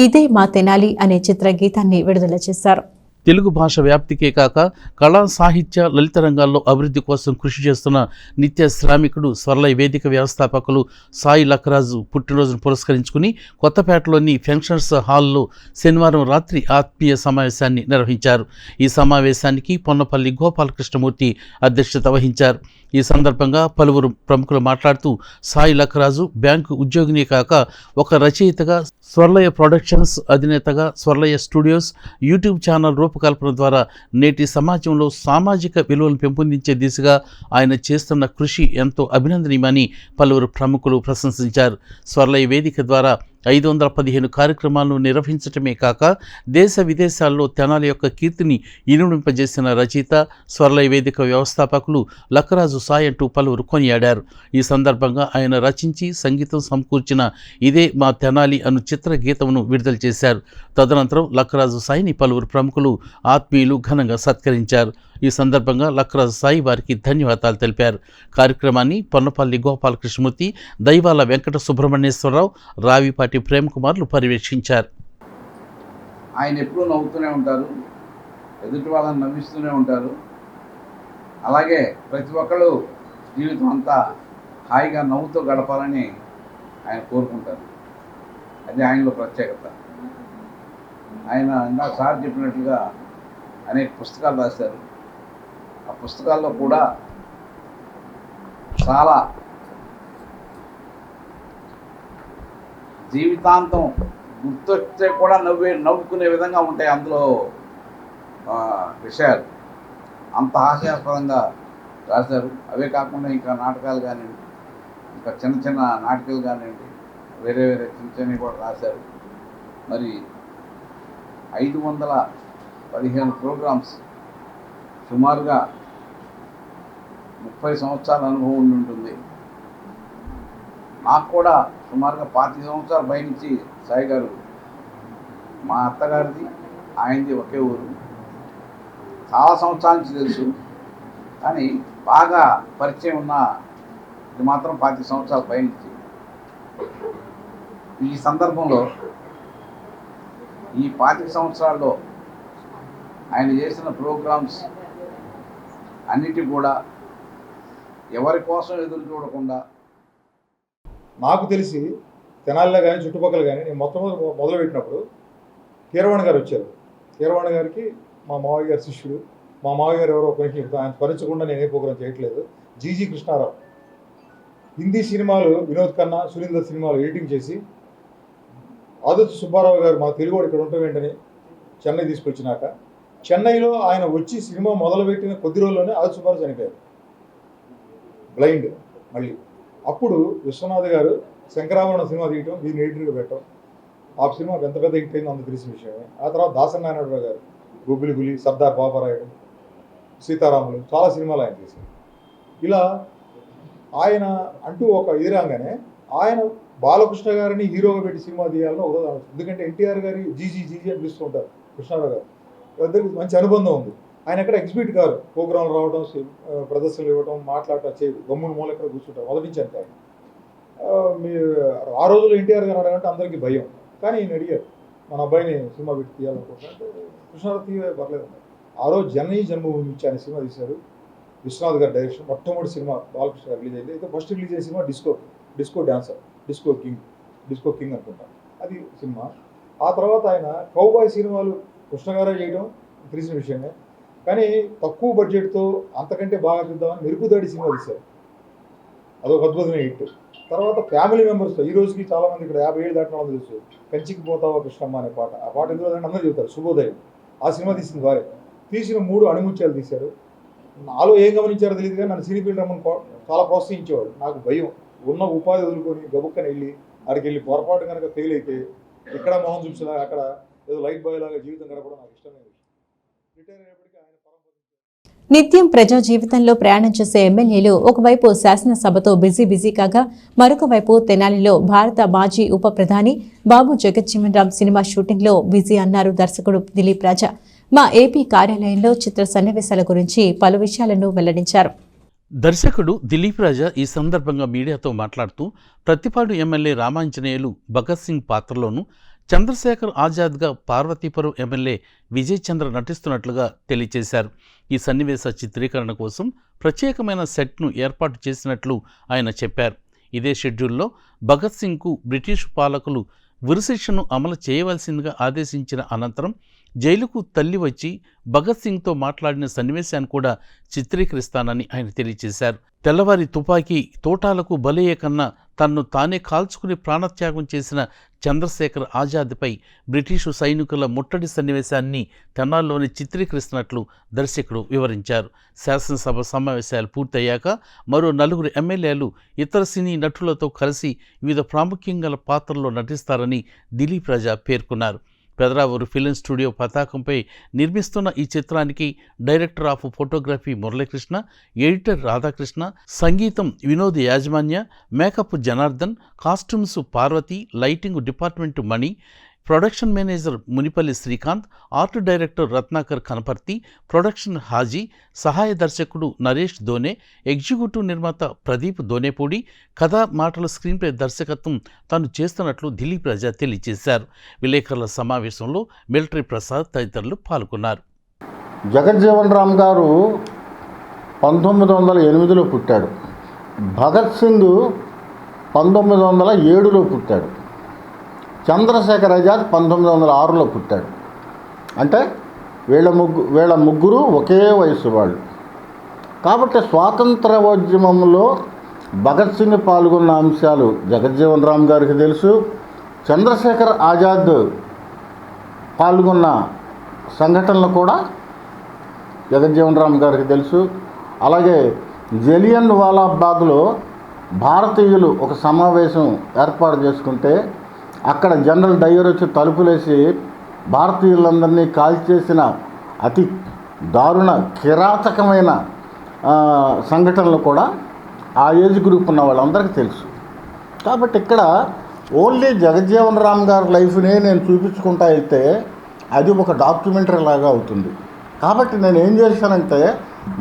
A: ఇదే మా తెనాలి అనే చిత్రగీతాన్ని విడుదల చేశారు.
B: తెలుగు భాష వ్యాప్తికే కాక కళా, సాహిత్య, లలిత రంగాల్లో అభివృద్ధి కోసం కృషి చేస్తున్న నిత్య శ్రామికుడు స్వర్ణలయ వేదిక వ్యవస్థాపకులు సాయి లక్కరాజు పుట్టినరోజును పురస్కరించుకుని కొత్తపేటలోని ఫంక్షన్స్ హాల్లో శనివారం రాత్రి ఆత్మీయ సమావేశాన్ని నిర్వహించారు. ఈ సమావేశానికి పొన్నపల్లి గోపాలకృష్ణమూర్తి అధ్యక్షత వహించారు. ఈ సందర్భంగా పలువురు ప్రముఖులు మాట్లాడుతూ సాయి లక్కరాజు బ్యాంకు ఉద్యోగినే కాక ఒక రచయితగా, Swarnalaya productions అధినేతగా, Swarnalaya studios YouTube channel రూపకల్పన ద్వారా నేటి సమాజంలో సామాజిక విలువలను పెంపొందించే దిశగా ఆయన చేస్తున్న కృషి ఎంతో అభినందనీయమని పలువురు ప్రముఖులు ప్రశంసించారు. స్వర్ణలయ వేదిక ద్వారా 515 కార్యక్రమాలను నిర్వహించటమే కాక దేశ విదేశాల్లో తెనాలి యొక్క కీర్తిని ఇనుడింపజేసిన రచయిత, స్వర్ణలయ వేదిక వ్యవస్థాపకులు లక్కరాజు సాయి అంటూ పలువురు కొనియాడారు. ఈ సందర్భంగా ఆయన రచించి సంగీతం సమకూర్చిన ఇదే మా తెనాలి అను చిత్రగీతమును విడుదల చేశారు. తదనంతరం లక్కరాజు సాయిని పలువురు ప్రముఖులు, ఆత్మీయులు ఘనంగా సత్కరించారు. ఈ సందర్భంగా లక్కరాజు సాయి వారికి ధన్యవాదాలు తెలిపారు. కార్యక్రమాన్ని పొన్నపల్లి గోపాలకృష్ణమూర్తి, దైవాల వెంకట సుబ్రహ్మణ్యేశ్వరరావు, రావిపాటి ప్రేమ్ కుమార్లు పర్యవేక్షించారు.
L: ఆయన ఎప్పుడూ నవ్వుతూనే ఉంటారు, ఎదుటి వాళ్ళని నవ్విస్తూనే ఉంటారు. అలాగే ప్రతి ఒక్కళ్ళు జీవితం అంతా హాయిగా నవ్వుతూ గడపాలని ఆయన కోరుకుంటారు. అది ఆయనలో ప్రత్యేకత. ఆయన ఇందాక సార్ చెప్పినట్లుగా అనేక పుస్తకాలు రాశారు. ఆ పుస్తకాల్లో కూడా చాలా జీవితాంతం గుర్తొస్తే కూడా నవ్వుకునే విధంగా ఉంటాయి అందులో విషయాలు. అంత హాస్యాస్పదంగా రాశారు. అవే కాకుండా ఇంకా నాటకాలు కానివ్వండి, ఇంకా చిన్న చిన్న నాటకాలు కానివ్వండి, వేరే చిన్న చిన్నవి కూడా రాశారు. మరి 515 ప్రోగ్రామ్స్, సుమారుగా 30 సంవత్సరాల అనుభవం ఉంటుంది. నాకు కూడా సుమారుగా 25 సంవత్సరాల పైనుంచి సాయి గారు, మా అత్తగారిది ఆయనది ఒకే ఊరు, చాలా సంవత్సరాల నుంచి తెలుసు. కానీ బాగా పరిచయం ఉన్న ఇది మాత్రం 25 సంవత్సరాల పైనుంచి. ఈ సందర్భంలో ఈ 25 సంవత్సరాల్లో ఆయన చేసిన ప్రోగ్రామ్స్ అన్నిటి కూడా ఎవరి కోసం ఎదురు చూడకుండా,
M: నాకు తెలిసి తెనాలిలో కానీ చుట్టుపక్కల కానీ నేను మొదలుపెట్టినప్పుడు కీరవాణి గారు వచ్చారు. కీరవాణి గారికి మా మావయ్య గారి శిష్యుడు, మా మావయ్య గారు ఎవరో ఒకరికి ఆయన స్మరించకుండా నేనే ప్రోగ్రాం చేయట్లేదు. జీజీ కృష్ణారావు హిందీ సినిమాలు, వినోద్ ఖన్నా, సురేందర్ సినిమాలు ఎడిటింగ్ చేసి, ఆదిత్య సుబ్బారావు గారు మా తెలుగువాడు ఇక్కడ ఉండటం ఏంటని చెన్నై తీసుకొచ్చినాక, చెన్నైలో ఆయన వచ్చి సినిమా మొదలుపెట్టిన కొద్ది రోజుల్లోనే ఆదిత్య సుబ్బారావు చనిపోయారు, బ్లైండ్. మళ్ళీ అప్పుడు విశ్వనాథ్ గారు శంకరాభరణం సినిమా తీయటం, దీన్ని ఎడిటర్గా పెట్టడం, ఆ సినిమా ఎంత పెద్ద హిట్ అయిందో అందరూ తెలిసిన విషయమే. ఆ తర్వాత దాసనారాయణరావు గారు గొబ్బిలిపులి, సర్దార్ బాబారాయుడు, సీతారాములు చాలా సినిమాలు ఆయన చేశారు. ఇలా ఆయన అంటూ ఒక ఎదురాగానే ఆయన బాలకృష్ణ గారిని హీరోగా పెట్టి సినిమా తీయాలని ఒక ఎందుకంటే ఎన్టీఆర్ గారి జీజీ అని పిలుస్తూ ఉంటారు కృష్ణారావు గారు. ఇద్దరికి మంచి అనుబంధం ఉంది. ఆయన ఎక్కడ ఎగ్జిబిట్ గారు ప్రోగ్రాంలు రావడం, ప్రదర్శనలు ఇవ్వడం, మాట్లాడటం చేయదు. గమ్మును మూల ఎక్కడ కూర్చుంటారు. మొదటి నుంచి అంతే ఆయన. ఆ రోజుల్లో ఎన్టీఆర్ గారు అడగంటే అందరికీ భయం. కానీ ఈయన అడిగారు, మన అబ్బాయిని సినిమా పెట్టి తీయాలనుకుంటున్నా అంటే కృష్ణారావు తీయ పర్లేదు. ఆ రోజు జననీ జన్మభూమి ఇచ్చి ఆయన సినిమా తీశారు. విశ్వనాథ్ గారి డైరెక్షన్. మొట్టమొదటి సినిమా బాలకృష్ణ గారు రిలీజ్ అయింది. అయితే ఫస్ట్ రిలీజ్ అయిన cinema disco dancer, disco king అనుకుంటాను, అది సినిమా. ఆ తర్వాత ఆయన కౌబాయ్ సినిమాలు కృష్ణ గారే చేయడం తెలిసిన విషయమే. కానీ తక్కువ బడ్జెట్తో అంతకంటే బాగా చూద్దామని మెరుపుదాడి సినిమా తీశారు. అదొక అద్భుతమైన హిట్. తర్వాత ఫ్యామిలీ మెంబర్స్తో ఈ రోజుకి చాలామంది ఇక్కడ 50 ఏళ్ళు దాటిన వాళ్ళు తెలుసు, కంచికి పోతావా కృష్ణమ్మ అనే పాట. ఆ పాట ఎందుకు అందరూ చెబుతారు, శుభోదయం. ఆ సినిమా తీసింది వారే. తీసిన 3 అణిముత్యాలు తీశారు. నాలో ఏం గమనించారో తెలియదు కానీ నన్ను సినీ ఫీల్డ్ రమ్మని చాలా ప్రోత్సహించేవాడు. నాకు భయం, ఉన్న ఉపాధి వదులుకొని గబుక్కని వెళ్ళి అక్కడికి వెళ్ళి పొరపాటు కనుక ఫెయిల్ అయితే ఇక్కడ మొహం చూపించలా అక్కడ ఏదో లైట్ బాయ్ లాగా జీవితం గడపడం నాకు ఇష్టమైన విషయం. రిటైర్ అయినప్పటికీ ఆయన
A: నిత్యం ప్రజా జీవితంలో ప్రయాణం చేసే ఎమ్మెల్యేలు ఒకవైపు శాసనసభతో బిజీ కాగా మరొక వైపు తెనాలిలో భారత మాజీ ఉప ప్రధాని బాబు జగజ్జీవన్ రామ్ సినిమా షూటింగ్లో బిజీ అన్నారు దర్శకుడు దిలీప్ రాజా. మా ఏపీ కార్యాలయంలో చిత్ర సన్నివేశాల గురించి పలు విషయాలను వెల్లడించారు.
B: దర్శకుడు దిలీప్ రాజా ఈ సందర్భంగా మీడియాతో మాట్లాడుతూ ప్రతిపాడు ఎమ్మెల్యే రామాంజనేయులు భగత్ సింగ్ పాత్రలోనూ చంద్రశేఖర్ ఆజాద్గా పార్వతీపురం ఎమ్మెల్యే విజయ్ చంద్ర నటిస్తున్నట్లుగా తెలియజేశారు. ఈ సన్నివేశ చిత్రీకరణ కోసం ప్రత్యేకమైన సెట్ను ఏర్పాటు చేసినట్లు ఆయన చెప్పారు. ఇదే షెడ్యూల్లో భగత్ సింగ్కు బ్రిటిష్ పాలకులు ఉరిశిక్షను అమలు చేయవలసిందిగా ఆదేశించిన అనంతరం జైలుకు తల్లి వచ్చి భగత్ సింగ్తో మాట్లాడిన సన్నివేశాన్ని కూడా చిత్రీకరిస్తానని ఆయన తెలియజేశారు. తెల్లవారి తుపాకీ తోటాలకు బలయ్యే కన్నా తన్ను తానే కాల్చుకుని ప్రాణత్యాగం చేసిన చంద్రశేఖర్ ఆజాద్పై బ్రిటిషు సైనికుల ముట్టడి సన్నివేశాన్ని తెనాల్లోనే చిత్రీకరిస్తున్నట్లు దర్శకుడు వివరించారు. శాసనసభ సమావేశాలు పూర్తయ్యాక మరో 4 ఎమ్మెల్యేలు ఇతర సినీ నటులతో కలిసి వివిధ ప్రాముఖ్యం గల పాత్రల్లో నటిస్తారని దిలీప్ రాజా పేర్కొన్నారు. పెదరావూరు ఫిలిం స్టూడియో పతాకంపై నిర్మిస్తున్న ఈ చిత్రానికి director of photography Muralikrishna, editor Radhakrishna, సంగీతం Vinod Yajamanya, makeup Janardhan, costumes Parvathi, lighting department Mani, production manager Munipalli Srikanth, art director Ratnakar Kanaparthi, production Haji, సహాయ దర్శకుడు నరేష్ దోనే, ఎగ్జిక్యూటివ్ నిర్మాత ప్రదీప్ దోనేపూడి, కథా మాటల స్క్రీన్ ప్లే దర్శకత్వం తాను చేస్తున్నట్లు దిలీప్ రాజా తెలియజేశారు. విలేకరుల సమావేశంలో మిలిటరీ ప్రసాద్ తదితరులు పాల్గొన్నారు.
N: జగజ్జీవన్ రామ్ గారు 1908లో పుట్టాడు. భగత్ సింగ్ 1907లో పుట్టాడు. చంద్రశేఖర్ ఆజాద్ 1906లో పుట్టాడు. అంటే వీళ్ళ ముగ్గురు ఒకే వయసు వాళ్ళు. కాబట్టి స్వాతంత్రోద్యమంలో భగత్ సింగ్ పాల్గొన్న అంశాలు జగజ్జీవన్ రామ్ గారికి తెలుసు. చంద్రశేఖర్ ఆజాద్ పాల్గొన్న సంఘటనలు కూడా జగజ్జీవన్ రామ్ గారికి తెలుసు. అలాగే జలియన్ వాలాబాగ్లో భారతీయులు ఒక సమావేశం ఏర్పాటు చేసుకుంటే అక్కడ జనరల్ డయ్యర్ వచ్చి తలుపులేసి భారతీయులందరినీ కాల్చేసిన అతి దారుణ కిరాతకమైన సంఘటనలు కూడా ఆ ఏజ్ గ్రూప్ ఉన్న వాళ్ళందరికీ తెలుసు. కాబట్టి ఇక్కడ ఓన్లీ జగజ్జీవన్ రామ్ గారి లైఫ్నే నేను చూపించుకుంటా వెళ్తే అది ఒక డాక్యుమెంటరీ లాగా అవుతుంది. కాబట్టి నేను ఏం చేశానంటే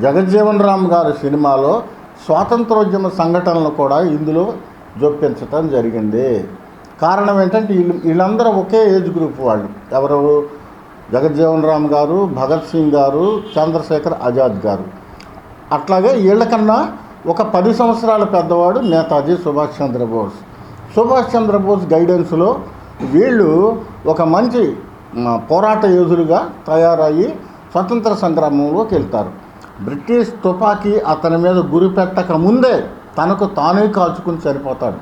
N: జగజ్జీవన్ రామ్ గారి సినిమాలో స్వాతంత్రోద్యమ సంఘటనలు కూడా ఇందులో జొప్పించటం జరిగింది. కారణం ఏంటంటే వీళ్ళందరూ ఒకే ఏజ్ గ్రూప్ వాళ్ళు. ఎవరు? జగజ్జీవన్ రామ్ గారు, భగత్ సింగ్ గారు, చంద్రశేఖర్ ఆజాద్ గారు. అట్లాగే వీళ్ళకన్నా ఒక 10 సంవత్సరాల పెద్దవాడు నేతాజీ సుభాష్ చంద్రబోస్. సుభాష్ చంద్రబోస్ గైడెన్స్లో వీళ్ళు ఒక మంచి పోరాట యోధులుగా తయారయ్యి స్వతంత్ర సంగ్రామంలోకి వెళ్తారు. బ్రిటిష్ తుపాకీ అతని మీద గురి పెట్టక ముందే తనకు తానే కాల్చుకుని చనిపోతాడు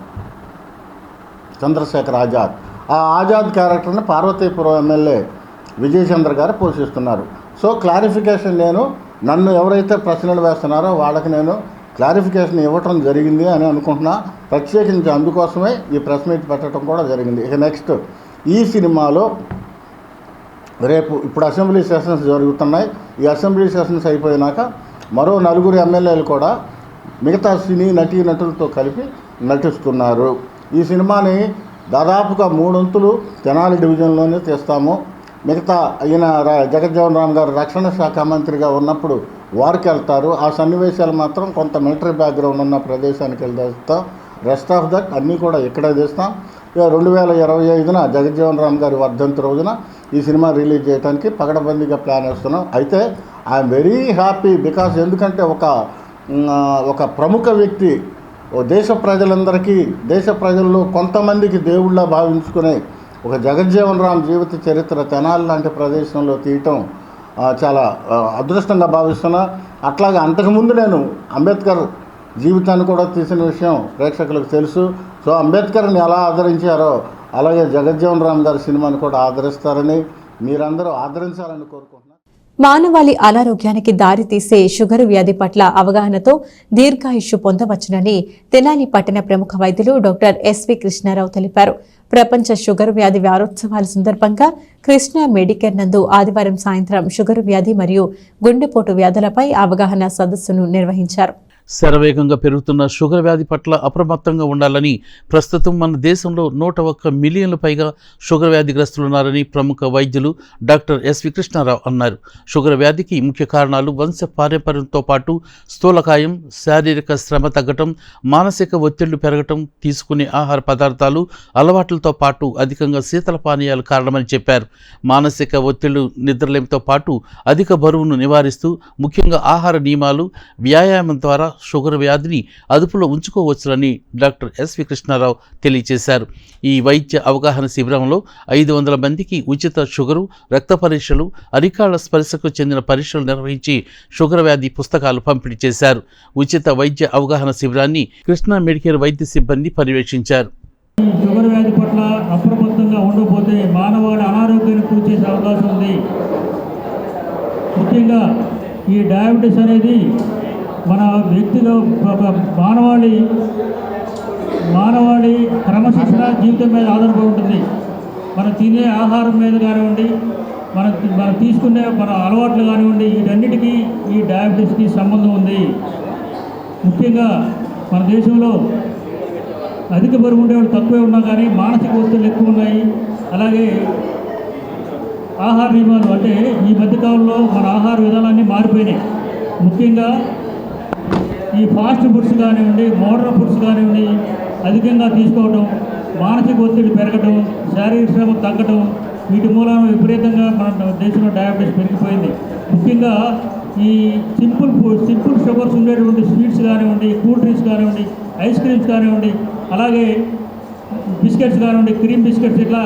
N: చంద్రశేఖర్ ఆజాద్. ఆ ఆజాద్ క్యారెక్టర్ని పార్వతీపురం ఎమ్మెల్యే విజయ్ చంద్ర గారు పోషిస్తున్నారు. సో క్లారిఫికేషన్ నన్ను ఎవరైతే ప్రశ్నలు వేస్తున్నారో వాళ్ళకి నేను క్లారిఫికేషన్ ఇవ్వటం జరిగింది అని అనుకుంటున్నా. ప్రత్యేకించి అందుకోసమే ఈ ప్రెస్ మీట్ పెట్టడం కూడా జరిగింది. ఇక నెక్స్ట్ ఈ సినిమాలో రేపు ఇప్పుడు అసెంబ్లీ సెషన్స్ జరుగుతున్నాయి. ఈ అసెంబ్లీ సెషన్స్ అయిపోయినాక మరో 4 ఎమ్మెల్యేలు కూడా మిగతా సినీ నటీనటులతో కలిపి నటిస్తున్నారు. ఈ సినిమాని దాదాపుగా 3 వంతులు తెనాలి డివిజన్లోనే తీస్తాము. మిగతా ఈయన జగజ్జీవన్ రామ్ గారు రక్షణ శాఖ మంత్రిగా ఉన్నప్పుడు వారికి వెళ్తారు. ఆ సన్నివేశాలు మాత్రం కొంత మిలిటరీ బ్యాక్గ్రౌండ్ ఉన్న ప్రదేశానికి వెళ్తాం. రెస్ట్ ఆఫ్ దట్ అన్నీ కూడా ఇక్కడే తీస్తాం. 2025న జగజ్జీవన్ రామ్ గారి వర్ధంతి రోజున ఈ సినిమా రిలీజ్ చేయడానికి పగడబందీగా ప్లాన్ వేస్తున్నాం. అయితే ఐఎమ్ వెరీ హ్యాపీ బికాస్ ఎందుకంటే ఒక ప్రముఖ వ్యక్తి దేశ ప్రజల్లో కొంతమందికి దేవుళ్ళ భావించుకునే ఒక జగజ్జీవన్ రామ్ జీవిత చరిత్ర తెనాలి లాంటి ప్రదేశంలో తీయటం చాలా అదృష్టంగా భావిస్తున్నా. అట్లాగే అంతకుముందు నేను అంబేద్కర్ జీవితాన్ని కూడా తీసిన విషయం ప్రేక్షకులకు తెలుసు. సో అంబేద్కర్ని ఎలా ఆదరించారో అలాగే జగజ్జీవన్ రామ్ గారి సినిమాని కూడా ఆదరిస్తారని మీరందరూ ఆదరించాలని కోరుకుంటున్నాను.
A: మానవాళి అనారోగ్యానికి దారితీసే షుగరు వ్యాధి పట్ల అవగాహనతో దీర్ఘాయుష్షు పొందవచ్చునని తెనాలి పట్టణ ప్రముఖ వైద్యులు డాక్టర్ ఎస్వి కృష్ణారావు తెలిపారు. ప్రపంచ షుగరు వ్యాధి వారోత్సవాల సందర్భంగా కృష్ణా మెడికేర్ నందు ఆదివారం సాయంత్రం షుగరు వ్యాధి మరియు గుండెపోటు వ్యాధులపై అవగాహన సదస్సును నిర్వహించారు.
B: శరవేగంగా పెరుగుతున్న షుగర్ వ్యాధి పట్ల అప్రమత్తంగా ఉండాలని, ప్రస్తుతం మన దేశంలో 101 మిలియన్ల పైగా షుగర్ వ్యాధిగ్రస్తులున్నారని ప్రముఖ వైద్యులు డాక్టర్ ఎస్వి కృష్ణారావు అన్నారు. షుగర్ వ్యాధికి ముఖ్య కారణాలు వంశ పారంపర్యంతో పాటు స్థూలకాయం, శారీరక శ్రమ తగ్గటం, మానసిక ఒత్తిళ్లు పెరగటం, తీసుకునే ఆహార పదార్థాలు అలవాట్లతో పాటు అధికంగా శీతల పానీయాలు కారణమని చెప్పారు. మానసిక ఒత్తిళ్లు, నిద్రలేమితో పాటు అధిక బరువును నివారిస్తూ ముఖ్యంగా ఆహార నియమాలు, వ్యాయామం ద్వారా షుగర్ వ్యాధిని అదుపులో ఉంచుకోవచ్చునని డాక్టర్ ఎస్వి కృష్ణారావు తెలియజేశారు. ఈ వైద్య అవగాహన శిబిరంలో 500 మందికి ఉచిత షుగరు, రక్త పరీక్షలు, అరికాళ్ల స్పర్శకు చెందిన పరీక్షలు నిర్వహించి షుగర్ వ్యాధి పుస్తకాలు పంపిణీ చేశారు. ఉచిత వైద్య అవగాహన శిబిరాన్ని కృష్ణా మెడికేర్ వైద్య సిబ్బంది పర్యవేక్షించారు.
O: షుగర్ వ్యాధి పట్ల అప్రమత్తంగా ఉండకపోతే మానవాళి అనారోగ్యాన్ని గురి చేసే అవకాశం ఉంది. ముఖ్యంగా ఈ డయాబెటీస్ అనేది మన వ్యక్తిలో మానవాళి క్రమశిక్షణ జీవితం మీద ఆధారపడి ఉంటుంది. మనం తినే ఆహారం మీద కానివ్వండి, మనం తీసుకునే మన అలవాట్లు కానివ్వండి, వీటన్నిటికీ ఈ డయాబెటీస్కి సంబంధం ఉంది. ముఖ్యంగా మన దేశంలో అధిక బరువు ఉండేవాళ్ళు తక్కువే ఉన్నా కానీ మానసిక ఒత్తిళ్ళు ఎక్కువ ఉన్నాయి. అలాగే ఆహార నియమాలు అంటే ఈ మధ్యకాలంలో మన ఆహార విధానాన్ని మారిపోయినాయి. ముఖ్యంగా ఈ ఫాస్ట్ ఫుడ్స్ కానివ్వండి, మోడర్న్ ఫుడ్స్ కానివ్వండి అధికంగా తీసుకోవడం, మానసిక ఒత్తిడి పెరగడం, శారీరక శ్రమ తగ్గడం, వీటి మూలాన విపరీతంగా మన దేశంలో డయాబెటీస్ పెరిగిపోయింది. ముఖ్యంగా ఈ సింపుల్ షుగర్స్ ఉండేటువంటి స్వీట్స్ కానివ్వండి, కూల్ డ్రింక్స్ కానివ్వండి, ఐస్ క్రీమ్స్ కానివ్వండి, అలాగే బిస్కెట్స్ కానివ్వండి, క్రీమ్ బిస్కెట్స్, ఇట్లా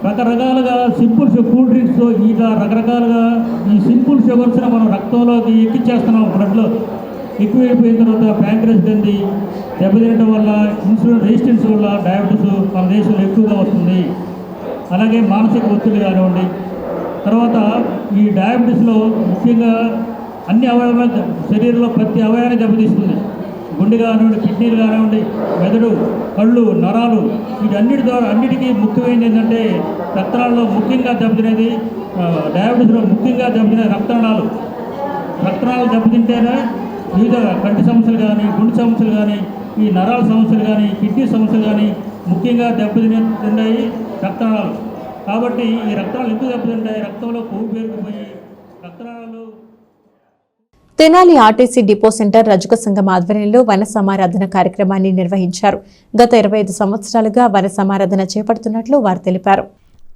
O: రకరకాలుగా సింపుల్ కూల్ డ్రింక్స్తో ఇట్లా రకరకాలుగా ఈ సింపుల్ షుగర్స్ని మనం రక్తంలోకి ఎక్కిచ్చేస్తున్నాం. బ్లడ్లో ఎక్కువైపోయిన తర్వాత ప్యాంక్రస్ గంది దెబ్బతినడం వల్ల, ఇన్సులిన్ రెసిస్టెన్స్ వల్ల డయాబెటీస్ మన దేశంలో ఎక్కువగా వస్తుంది. అలాగే మానసిక ఒత్తిడి కానివ్వండి. తర్వాత ఈ డయాబెటీస్లో ముఖ్యంగా అన్ని అవయవాలు, శరీరంలో ప్రతి అవయవాన్ని దెబ్బతీస్తుంది. గుండె కానివ్వండి, కిడ్నీలు కానివ్వండి, మెదడు, కళ్ళు, నరాలు, అన్నిటికీ ముఖ్యమైనది ఏంటంటే రక్తనాళాల్లో ముఖ్యంగా దెబ్బతినేది, డయాబెటీస్లో ముఖ్యంగా దెబ్బతినే రక్తనాళాలు దెబ్బతింటేనే వివిధ కంటి సమస్యలు కానీ, గుండె సమస్యలు కానీ, ఈ నరాల సమస్యలు కానీ, కిడ్నీ సమస్యలు కానీ ముఖ్యంగా దెబ్బతిన్నాయి రక్తనాళాలు. కాబట్టి ఈ రక్తనాళాలు ఎందుకు దెబ్బతింటాయి? రక్తంలో కొవ్వు పేరుకుపోయి రక్తనాళాలు.
A: తెనాలి ఆర్టీసీ డిపో సెంటర్ రజక సంఘం ఆధ్వర్యంలో వన సమారాధన కార్యక్రమాన్ని నిర్వహించారు. గత 25 సంవత్సరాలుగా వన సమారాధన చేపడుతున్నట్లు వారు తెలిపారు.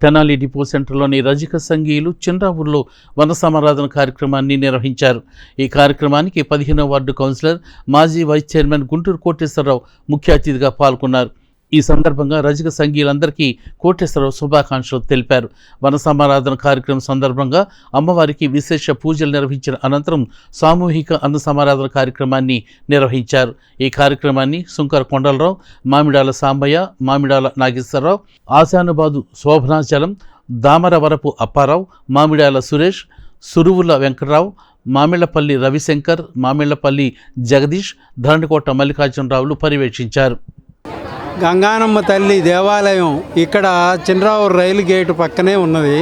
B: తెనాలి డిపో సెంటర్లోని రజక సంఘీయులు చిన్రావూరులో వన సమారాధన కార్యక్రమాన్ని నిర్వహించారు. ఈ కార్యక్రమానికి 15వ వార్డు కౌన్సిలర్, మాజీ వైస్ చైర్మన్ గుంటూరు కోటేశ్వరరావు ముఖ్య అతిథిగా పాల్గొన్నారు. ఈ సందర్భంగా రజక సంఘీయులందరికీ కోటేశ్వరరావు శుభాకాంక్షలు తెలిపారు. వన సమారాధన కార్యక్రమం సందర్భంగా అమ్మవారికి విశేష పూజలు నిర్వహించిన అనంతరం సామూహిక అన్న సమారాధన కార్యక్రమాన్ని నిర్వహించారు. ఈ కార్యక్రమాన్ని సుంకర కొండలరావు, మామిడాల సాంబయ్య, మామిడాల నాగేశ్వరరావు, ఆశానుబాదు శోభనాచలం, దామరవరపు అప్పారావు, మామిడాల సురేష్, సురువుల వెంకటరావు, మామిళ్లపల్లి రవిశంకర్, మామిళ్లపల్లి జగదీష్, ధరణికోట మల్లికార్జునరావులు పర్యవేక్షించారు.
P: గంగానమ్మ తల్లి దేవాలయం ఇక్కడ చిన్రావూరు రైలు గేటు పక్కనే ఉన్నది.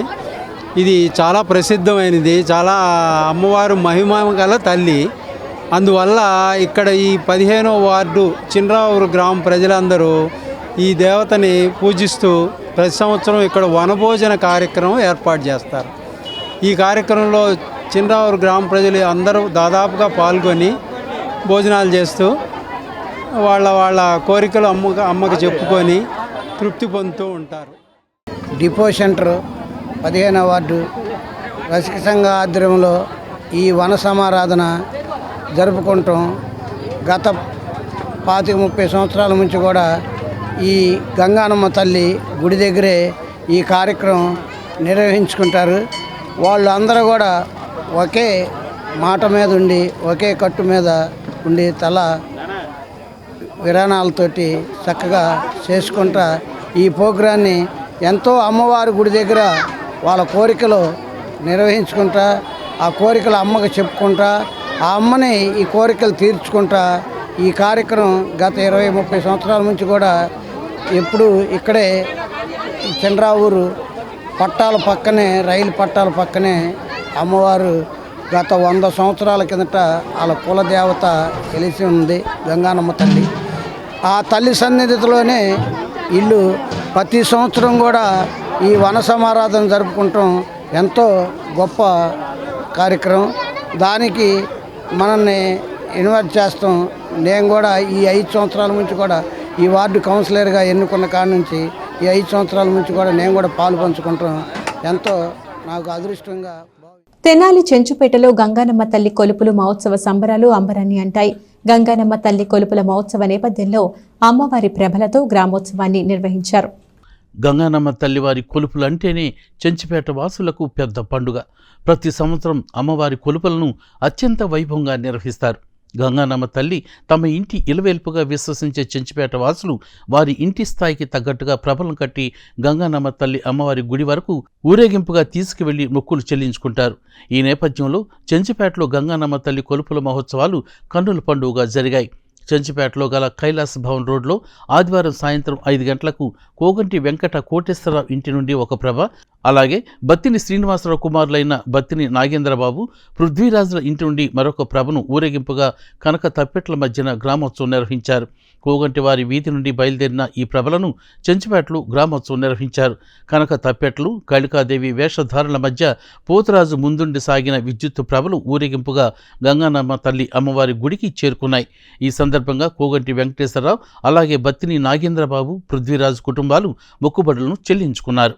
P: ఇది చాలా ప్రసిద్ధమైనది, చాలా అమ్మవారు మహిమ గల తల్లి. అందువల్ల ఇక్కడ ఈ 15వ వార్డు చిన్రావూరు గ్రామ ప్రజలందరూ ఈ దేవతని పూజిస్తూ ప్రతి సంవత్సరం ఇక్కడ వనభోజన కార్యక్రమం ఏర్పాటు చేస్తారు. ఈ కార్యక్రమంలో చిన్రావూరు గ్రామ ప్రజలు అందరూ దాదాపుగా పాల్గొని భోజనాలు చేస్తూ వాళ్ళ కోరికలు అమ్మకి చెప్పుకొని తృప్తి పొందుతూ ఉంటారు.
Q: డిపో సెంటర్ 15వ వార్డు రసిక సంఘ ఆధ్వర్యంలో ఈ వన సమారాధన జరుపుకుంటాం. గత 25-30 సంవత్సరాల నుంచి కూడా ఈ గంగానమ్మ తల్లి గుడి దగ్గరే ఈ కార్యక్రమం నిర్వహించుకుంటారు. వాళ్ళందరూ కూడా ఒకే మాట మీద ఉండి ఒకే కట్టు మీద ఉండి తల విరాణాలతోటి చక్కగా చేసుకుంటా ఈ ప్రోగ్రాన్ని ఎంతో అమ్మవారి గుడి దగ్గర వాళ్ళ కోరికలు నిర్వహించుకుంటా ఆ కోరికలు అమ్మకి చెప్పుకుంటా ఆ అమ్మని ఈ కోరికలు తీర్చుకుంటా ఈ కార్యక్రమం గత 20-30 సంవత్సరాల నుంచి కూడా ఎప్పుడు ఇక్కడే చిన్రావూరు పట్టాల పక్కనే రైలు పట్టాల పక్కనే అమ్మవారు గత 100 సంవత్సరాల కిందట వాళ్ళ కులదేవత తెలిసి ఉంది గంగానమ్మ తల్లి. ఆ తల్లి సన్నిధిలోనే ఇల్లు ప్రతి సంవత్సరం కూడా ఈ వన సమారాధన జరుపుకుంటాం. ఎంతో గొప్ప కార్యక్రమం. దానికి మనల్ని ఇన్వైట్ చేస్తాం. నేను కూడా ఈ 5 సంవత్సరాల నుంచి కూడా ఈ వార్డు కౌన్సిలర్గా ఎన్నుకున్న కాడ నుంచి ఈ 5 సంవత్సరాల నుంచి కూడా నేను కూడా పాలు పంచుకుంటాం. ఎంతో నాకు అదృష్టంగా.
A: తెనాలి చెంచుపేటలో గంగానమ్మ తల్లి కొలుపులు మహోత్సవ సంబరాలు అంబరాన్ని అంటాయి. గంగానమ్మ తల్లి కొలుపుల మహోత్సవ నేపథ్యంలో అమ్మవారి ప్రభలతో గ్రామోత్సవాన్ని నిర్వహించారు.
B: గంగానమ్మ తల్లివారి కొలుపులు అంటేనే చెంచుపేట వాసులకు పెద్ద పండుగ. ప్రతి సంవత్సరం అమ్మవారి కొలుపులను అత్యంత వైభవంగా నిర్వహిస్తారు. గంగానమ్మ తల్లి తమ ఇంటి ఇలవేల్పుగా విశ్వసించే చెంచుపేట వాసులు వారి ఇంటి స్థాయికి తగ్గట్టుగా ప్రభలను కట్టి గంగానమ్మ తల్లి అమ్మవారి గుడి వరకు ఊరేగింపుగా తీసుకువెళ్లి మొక్కులు చెల్లించుకుంటారు. ఈ నేపథ్యంలో చెంచుపేటలో గంగానమ్మ తల్లి కొలుపుల మహోత్సవాలు కన్నుల పండుగగా జరిగాయి. చెంచుపేటలో గల కైలాస భవన్ రోడ్లో ఆదివారం సాయంత్రం 5 గంటలకు కోగంటి వెంకట కోటేశ్వరరావు ఇంటి నుండి ఒక ప్రభ, అలాగే బత్తిని శ్రీనివాసరావు కుమారులైన బత్తిని నాగేంద్రబాబు, పృథ్వీరాజుల ఇంటి నుండి మరొక ప్రభను ఊరేగింపుగా కనక తప్పెట్ల మధ్యన గ్రామోత్సవం నిర్వహించారు. కోగంటి వారి వీధి నుండి బయలుదేరిన ఈ ప్రభలను చెంచుపేటలో గ్రామోత్సవం నిర్వహించారు. కనక తప్పెట్లు, కాళికాదేవి వేషధారణల మధ్య పోతురాజు ముందుండి సాగిన విద్యుత్తు ప్రభలు ఊరేగింపుగా గంగానమ్మ తల్లి అమ్మవారి గుడికి చేరుకున్నాయి. ఈ సందర్భంగా కోగంటి వెంకటేశ్వరరావు అలాగే బత్తిని నాగేంద్రబాబు, పృథ్వీరాజు కుటుంబాలు మొక్కుబడులను చెల్లించుకున్నారు.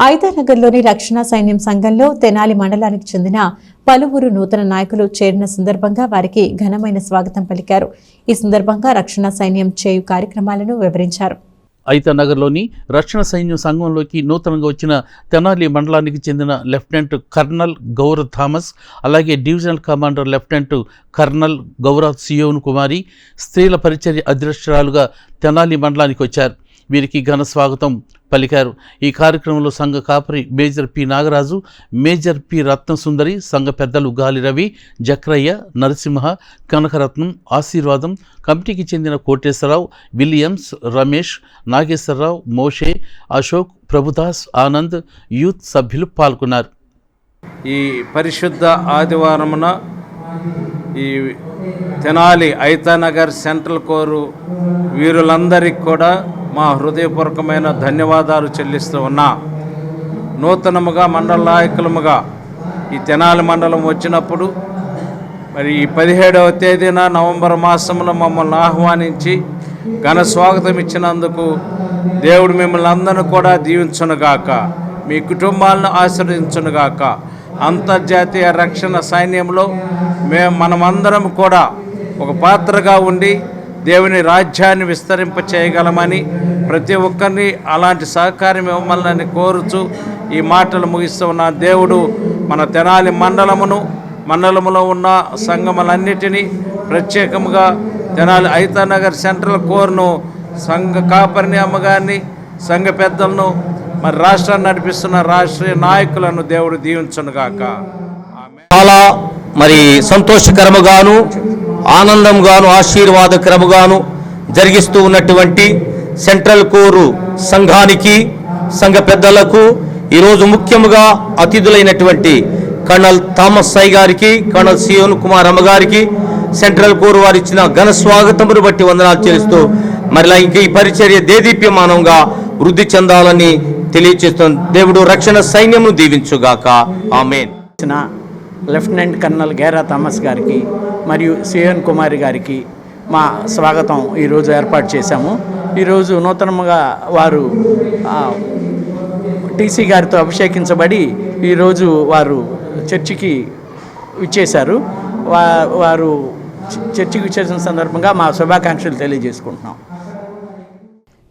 A: ఐదానగర్లోని రక్షణ సైన్యం సంఘంలో తెనాలి మండలానికి చెందిన పలువురు నూతన నాయకులు చేరిన సందర్భంగా వారికి ఘనమైన స్వాగతం పలికారు. ఈ సందర్భంగా రక్షణ సైన్యం చేయు కార్యక్రమాలను వివరించారు.
B: ఐతానగర్లోని రక్షణ సైన్యం సంఘంలోకి నూతనంగా వచ్చిన తెనాలి మండలానికి చెందిన లెఫ్టినెంట్ కర్నల్ గౌరవ్ థామస్, అలాగే divisional commander lieutenant colonel Gaurav Zion Kumari స్త్రీల పరిచర్య అధ్యక్షురాలుగా తెనాలి మండలానికి వచ్చారు. వీరికి ఘన స్వాగతం పలికారు. ఈ కార్యక్రమంలో సంఘ కాపరి major P Nagaraju, major P Ratnasundari, సంఘ పెద్దలు గాలి రవి, జక్రయ్య, నరసింహ, కనకరత్నం, ఆశీర్వాదం, కమిటీకి చెందిన కోటేశ్వరరావు, విలియమ్స్, రమేష్, నాగేశ్వరరావు, మోషే, అశోక్, ప్రభుదాస్, ఆనంద్, యూత్ సభ్యులు పాల్గొన్నారు.
R: ఈ పరిశుద్ధ ఆదివారమున ఈ తెనాలి ఐతానగర్ సెంట్రల్ కోరు వీరులందరికీ కూడా మా హృదయపూర్వకమైన ధన్యవాదాలు చెల్లిస్తూ ఉన్నా. నూతనముగా మండల నాయకులముగా ఈ తెనాలి మండలం వచ్చినప్పుడు మరి ఈ 17వ తేదీన నవంబర్ మాసంలో మమ్మల్ని ఆహ్వానించి ఘన స్వాగతం ఇచ్చినందుకు దేవుడు మిమ్మల్ని అందరినీ కూడా దీవించునుగాక, మీ కుటుంబాలను ఆశీర్వదించునుగాక. అంతర్జాతీయ రక్షణ సైన్యంలో మనమందరం కూడా ఒక పాత్రగా ఉండి దేవుని రాజ్యాన్ని విస్తరింప చేయగలమని ప్రతి ఒక్కరిని అలాంటి సహకారం ఇవ్వమని కోరుచు ఈ మాటలు ముగిస్తూ ఉన్న దేవుడు మన తెనాలి మండలంలో ఉన్న సంఘములన్నిటినీ ప్రత్యేకంగా తెనాలి ఐతానగర్ సెంట్రల్ కోర్ను సంఘ కాపరిని అమ్మగారిని సంఘ పెద్దలను మరి రాష్ట్రాన్ని నడిపిస్తున్న రాష్ట్రీయ నాయకులను దేవుడు దీవించునుగాక.
S: చాలా మరి సంతోషకరముగాను ఆనందంగాను ఆశీర్వాదకరముగాను జరిగిస్తూ ఉన్నటువంటి సెంట్రల్ కోరు సంఘానికి సంఘ పెద్దలకు ఈరోజు ముఖ్యముగా అతిథులైనటువంటి కర్నల్ థామస్ సాయి గారికి, కర్నల్ సియోన్ కుమార్ అమ్మగారికి సెంట్రల్ కోర్ వారు ఇచ్చిన ఘన స్వాగతమును బట్టి వందనాలు చెల్లిస్తూ మరలా ఇంక ఈ పరిచర్య దేదీప్యమానంగా వృద్ధి చెందాలని తెలియజేస్తుంది. దేవుడు రక్షణ సైన్యము దీవించుగాక. ఆమేన్.
T: లెఫ్టినెంట్ కర్నల్ గేరా థామస్ గారికి మరియు సియోన్ కుమారి గారికి మా స్వాగతం ఈరోజు ఏర్పాటు చేశాము. ఈరోజు నూతనంగా వారు టీసీ గారితో అభిషేకించబడి ఈరోజు వారు చర్చికి విచ్చేశారు. వారు చర్చికి విచ్చేసిన సందర్భంగా మా శుభాకాంక్షలు తెలియజేసుకుంటున్నాం.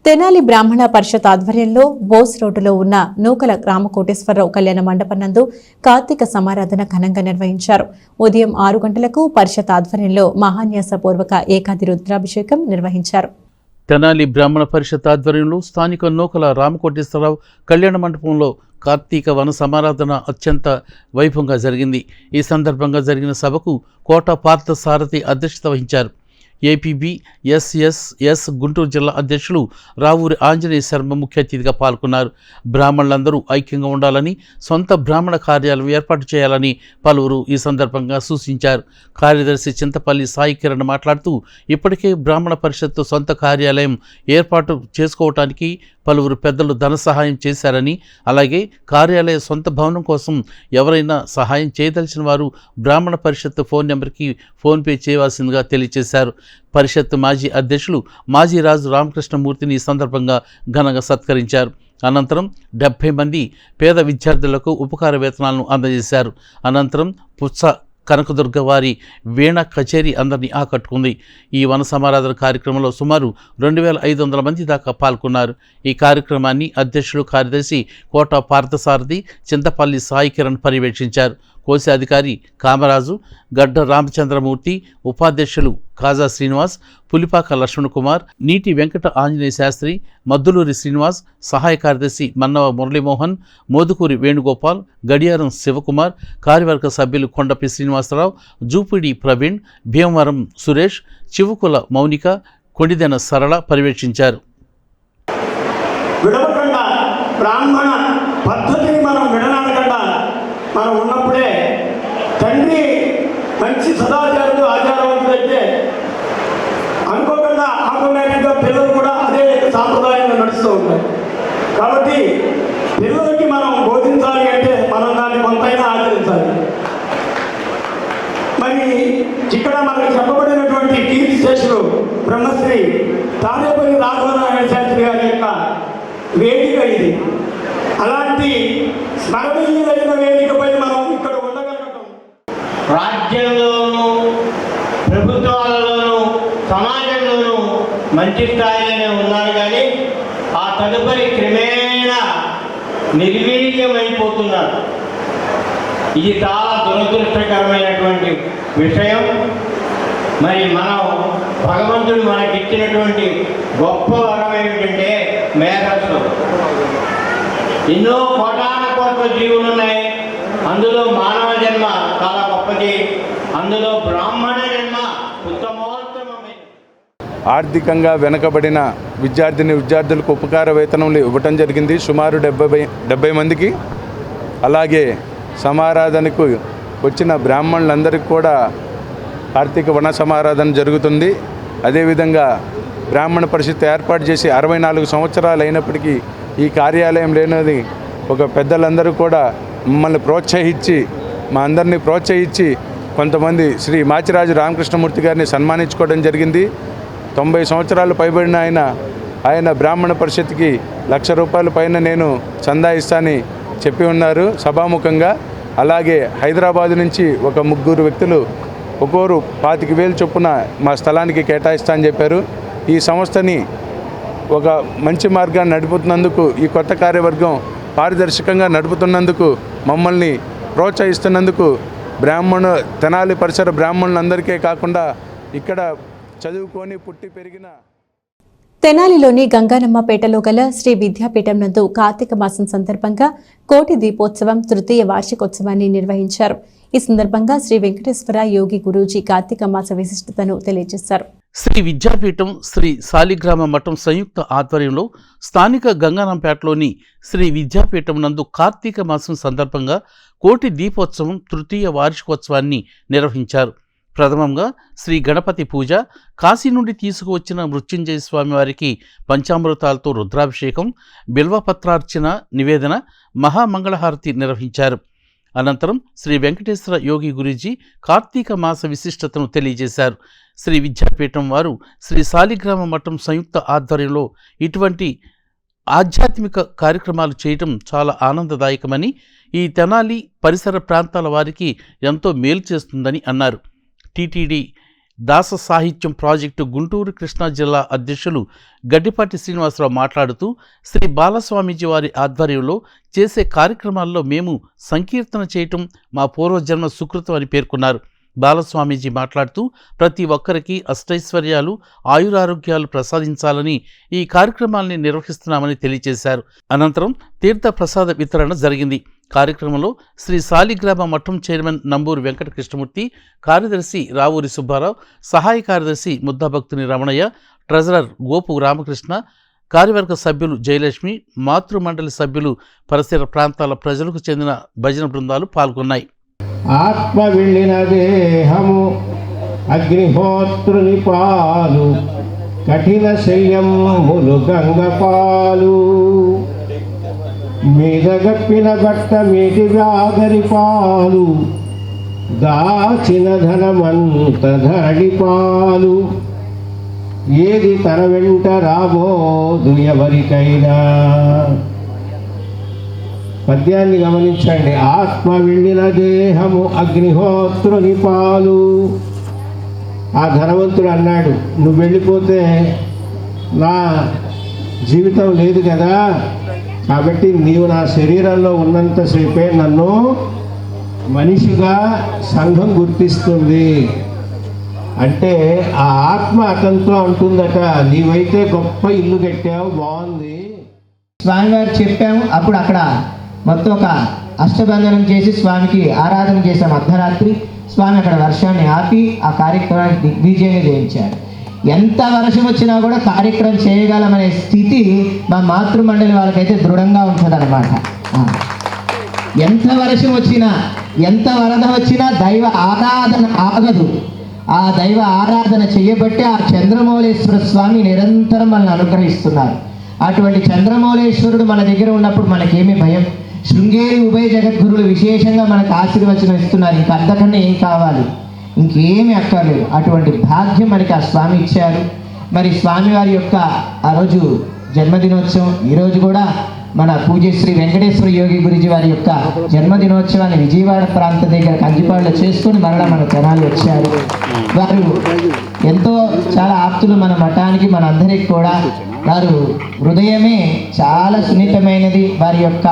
A: తెనాలి బ్రాహ్మణ పరిషత్ ఆధ్వర్యంలో బోస్ రోడ్డులో ఉన్న నూకల రామకోటేశ్వరరావు కళ్యాణ మండపం నందు కార్తీక సమారాధన ఘనంగా నిర్వహించారు. ఉదయం 6 గంటలకు పరిషత్ ఆధ్వర్యంలో మహాన్యాసపూర్వక ఏకాది రుద్రాభిషేకం నిర్వహించారు.
B: తెనాలి బ్రాహ్మణ పరిషత్ ఆధ్వర్యంలో స్థానిక నూకల రామకోటేశ్వరరావు కళ్యాణ మండపంలో కార్తీక వన సమారాధన అత్యంత వైభవంగా జరిగింది. ఈ సందర్భంగా జరిగిన సభకు కోట పార్థసారథి అధ్యక్షత వహించారు. ఏపీబీ ఎస్ఎస్ఎస్ గుంటూరు జిల్లా అధ్యక్షులు రావూరి ఆంజనేయ శర్మ ముఖ్య అతిథిగా పాల్గొన్నారు. బ్రాహ్మణులందరూ ఐక్యంగా ఉండాలని, సొంత బ్రాహ్మణ కార్యాలయం ఏర్పాటు చేయాలని పలువురు ఈ సందర్భంగా సూచించారు. కార్యదర్శి చింతపల్లి సాయి కిరణ్ మాట్లాడుతూ ఇప్పటికే బ్రాహ్మణ పరిషత్తు సొంత కార్యాలయం ఏర్పాటు చేసుకోవటానికి పలువురు పెద్దలు ధన సహాయం చేశారని, అలాగే కార్యాలయ సొంత భవనం కోసం ఎవరైనా సహాయం చేయదలిచిన వారు బ్రాహ్మణ పరిషత్తు ఫోన్ నెంబర్కి ఫోన్పే చేయవలసిందిగా తెలియజేశారు. పరిషత్తు మాజీ అధ్యక్షులు మాజీ రాజు రామకృష్ణమూర్తిని ఈ సందర్భంగా ఘనంగా సత్కరించారు. అనంతరం 70 మంది పేద విద్యార్థులకు ఉపకార వేతనాలను అందజేశారు. అనంతరం పుత్స కనకదుర్గ వారి వీణ కచేరీ అందరినీ ఆకట్టుకుంది. ఈ వన సమారాధన కార్యక్రమంలో సుమారు 2500 మంది దాకా పాల్గొన్నారు. ఈ కార్యక్రమాన్ని అధ్యక్షులు కార్యదర్శి కోట పార్థసారథి చింతపల్లి సాయి కిరణ్ పర్యవేక్షించారు. కోశాధికారి కామరాజు, గడ్డ రామచంద్రమూర్తి, ఉపాధ్యక్షులు కాజా శ్రీనివాస్, పులిపాక లక్ష్మణ్ కుమార్, నీటి వెంకట ఆంజనేయ శాస్త్రి, మద్దులూరి శ్రీనివాస్, సహాయ కార్యదర్శి మన్నవ మురళీమోహన్, మోదుకూరి వేణుగోపాల్, గడియారం శివకుమార్, కార్యవర్గ సభ్యులు కొండపి శ్రీనివాసరావు, జూపిడి ప్రవీణ్, భీమవరం సురేష్, చివుకుల మౌనిక, కొండిదెన సరళ పర్యవేక్షించారు.
U: బ్రాహ్మణ పద్ధతిని మనం విడనాడకుండా మనం ఉన్నప్పుడే తండ్రి మంచి సదాచారుడు ఆచారవంతుడైతే అనుకోకుండా ఆటోమేటిక్గా పిల్లలు కూడా అదే సాంప్రదాయంగా నడుస్తూ ఉంటారు. కాబట్టి పిల్లలకి మనం బోధించాలి అంటే మనం దాన్ని కొంతైనా ఆచరించాలి. మరి ఇక్కడ మనకు చెప్పబడినటువంటి కీర్తి శేషులు బ్రహ్మశ్రీ తాడేపల్లి రాఘవనారాయణ శాస్త్రి గారి యొక్క వేదిక ఇది. అలాంటి స్మరణీయులైన వేదికపై మనం ఇక్కడ ఉండగలగటం.
V: రాజ్యంలోనూ ప్రభుత్వాలలోనూ సమాజంలోనూ మంచి స్థాయిలోనే ఉన్నారు, కానీ ఆ తదుపరి క్రమేణా నిర్వీర్యమైపోతున్నారు. ఇది చాలా దురదృష్టకరమైనటువంటి విషయం. మరి మనం భగవంతుడు మనకిచ్చినటువంటి గొప్ప వరం ఏమిటంటే మేధస్సు. ఎన్నో కోటాను కోట్ల జీవులు ఉన్నాయి. అందులో మానవ జన్మ చాలా గొప్పది. అందులో బ్రాహ్మణ జన్మ ఉత్తమోత్తమమైనది.
W: ఆర్థికంగా వెనుకబడిన విద్యార్థులకు ఉపకార వేతనములు ఇవ్వటం జరిగింది సుమారు 70 మందికి. అలాగే సమారాధనకు వచ్చిన బ్రాహ్మణులందరికీ కూడా కార్తీక వన సమారాధన జరుగుతుంది. అదేవిధంగా బ్రాహ్మణ పరిషత్ ఏర్పాటు చేసి 64 సంవత్సరాలు అయినప్పటికీ ఈ కార్యాలయం లేనిది ఒక పెద్దలందరూ కూడా మమ్మల్ని ప్రోత్సహించి మా అందరినీ ప్రోత్సహించి కొంతమంది శ్రీ మాచిరాజు రామకృష్ణమూర్తి గారిని సన్మానించుకోవడం జరిగింది. 90 సంవత్సరాలు పైబడిన ఆయన బ్రాహ్మణ పరిషత్కి ₹1,00,000 పైన నేను చందా ఇస్తానని చెప్పి ఉన్నారు సభాముఖంగా. అలాగే హైదరాబాద్ నుంచి ఒక 3 వ్యక్తులు ఒక్కోరు 25,000 చొప్పున మా స్థలానికి కేటాయిస్తా అని చెప్పారు. ఈ సంస్థని ఒక మంచి మార్గాన్ని నడుపుతున్నందుకు, ఈ కొత్త కార్యవర్గం పారదర్శకంగా నడుపుతున్నందుకు, మమ్మల్ని ప్రోత్సహిస్తున్నందుకు తెనాలి పరిసర బ్రాహ్మణులందరికీ కాకుండా ఇక్కడ చదువుకొని పుట్టి పెరిగిన
A: తెనాలిలోని గంగానమ్మపేటలో గల శ్రీ విద్యాపీఠం నందు కార్తీక మాసం సందర్భంగా కోటి దీపోత్సవం తృతీయ వార్షికోత్సవాన్ని నిర్వహించారు. ఈ సందర్భంగా శ్రీ వెంకటేశ్వర యోగి గురూజీ కార్తీక మాస విశిష్టతను తెలియజేశారు.
B: శ్రీ విద్యాపీఠం శ్రీ సాలిగ్రామ మఠం సంయుక్త ఆధ్వర్యంలో స్థానిక గంగానంపేటలోని శ్రీ విద్యాపీఠం నందు కార్తీక మాసం సందర్భంగా కోటి దీపోత్సవం తృతీయ వార్షికోత్సవాన్ని నిర్వహించారు. ప్రథమంగా శ్రీ గణపతి పూజ, కాశీ నుండి తీసుకువచ్చిన మృత్యుంజయ స్వామి వారికి పంచామృతాలతో రుద్రాభిషేకం, బిల్వపత్రార్చన, నివేదన, మహామంగళహారతి నిర్వహించారు. అనంతరం శ్రీ వెంకటేశ్వర యోగి గురూజీ కార్తీక మాస విశిష్టతను తెలియజేశారు. శ్రీ విద్యాపీఠం వారు శ్రీ సాలిగ్రామ మఠం సంయుక్త ఆధ్వర్యంలో ఇటువంటి ఆధ్యాత్మిక కార్యక్రమాలు చేయటం చాలా ఆనందదాయకమని, ఈ తెనాలి పరిసర ప్రాంతాల వారికి ఎంతో మేలు చేస్తుందని అన్నారు. టీటీడీ దాస సాహిత్యం ప్రాజెక్టు గుంటూరు కృష్ణా జిల్లా అధ్యక్షులు గడ్డిపాటి శ్రీనివాసరావు మాట్లాడుతూ, శ్రీ బాలస్వామీజీ వారి ఆధ్వర్యంలో చేసే కార్యక్రమాల్లో మేము సంకీర్తన చేయటం మా పూర్వజన్మ సుకృతం అని పేర్కొన్నారు. బాలస్వామీజీ మాట్లాడుతూ, ప్రతి ఒక్కరికి అష్టైశ్వర్యాలు, ఆయురారోగ్యాలు ప్రసాదించాలని ఈ కార్యక్రమాల్ని నిర్వహిస్తున్నామని తెలియజేశారు. అనంతరం తీర్థ ప్రసాద వితరణ జరిగింది. కార్యక్రమంలో శ్రీ సాలిగ్రామ మఠం చైర్మన్ నంబూరు వెంకట కృష్ణమూర్తి, కార్యదర్శి రావూరి సుబ్బారావు, సహాయ కార్యదర్శి ముద్దాభక్తుని రమణయ్య, ట్రెజరర్ గోపు రామకృష్ణ, కార్యవర్గ సభ్యులు జయలక్ష్మి, మాతృమండలి సభ్యులు, పరిసర ప్రాంతాల ప్రజలకు చెందిన భజన బృందాలు పాల్గొన్నాయి.
D: ఆత్మ వెళ్ళిన దేహము అగ్నిహోత్రుని పాలు, కఠిన శల్యములు గంగ పాలు, మీదగప్పిన బట్ట మీటి వ్యాధరి పాలు, దాచిన ధనమంత ధరడి పాలు, ఏది తన వెంట రాబోదు ఎవరికైనా. పద్యాన్ని గమనించండి. ఆత్మ వెళ్ళిన దేహము అగ్నిహోత్రుని పాలు. ఆ ధనవంతుడు అన్నాడు, నువ్వు వెళ్ళిపోతే నా జీవితం లేదు కదా, కాబట్టి నీవు నా శరీరంలో ఉన్నంతసేపే నన్ను మనిషిగా సంఘం గుర్తిస్తుంది. అంటే ఆ ఆత్మ అతనితో అంటుందట, నీవైతే గొప్ప ఇల్లు కట్టావు, బాగుంది.
E: స్వామివారు చెప్పాము. అప్పుడు అక్కడ మొత్తం ఒక అష్టబంధనం చేసి స్వామికి ఆరాధన చేసాం. అర్ధరాత్రి స్వామి అక్కడ వర్షాన్ని ఆపి ఆ కార్యక్రమాన్ని దిగ్విజయంగా చేయించాడు. ఎంత వర్షం వచ్చినా కూడా కార్యక్రమం చేయగలమనే స్థితి మా మాతృమండలి వాళ్ళకైతే దృఢంగా ఉంటుందన్నమాట. ఎంత వర్షం వచ్చినా, ఎంత వరద వచ్చినా దైవ ఆరాధన ఆగదు. ఆ దైవ ఆరాధన చేయబట్టే ఆ చంద్రమౌళేశ్వర స్వామి నిరంతరం మనల్ని అనుగ్రహిస్తున్నారు. అటువంటి చంద్రమౌళేశ్వరుడు మన దగ్గర ఉన్నప్పుడు మనకేమీ భయం. శృంగేరి ఉభయ జగద్గురులు విశేషంగా మనకు ఆశీర్వచనం ఇస్తున్నారు. ఇంక అంతకన్నా ఏం కావాలి, ఇంకేమీ అక్కర్లేదు. అటువంటి భాగ్యం మనకి ఆ స్వామి ఇచ్చారు. మరి స్వామివారి యొక్క ఆ రోజు జన్మదినోత్సవం, ఈరోజు కూడా మన పూజ్య శ్రీ వెంకటేశ్వర యోగి గురూజీ వారి యొక్క జన్మదినోత్సవాన్ని విజయవాడ ప్రాంతం దగ్గర కంజిపాడులో చేసుకొని మరలా మన తెనాలి వచ్చారు. వారు ఎంతో చాలా ఆప్తులు మన మఠానికి, మన అందరికి కూడా. వారు హృదయమే చాలా సున్నితమైనది. వారి యొక్క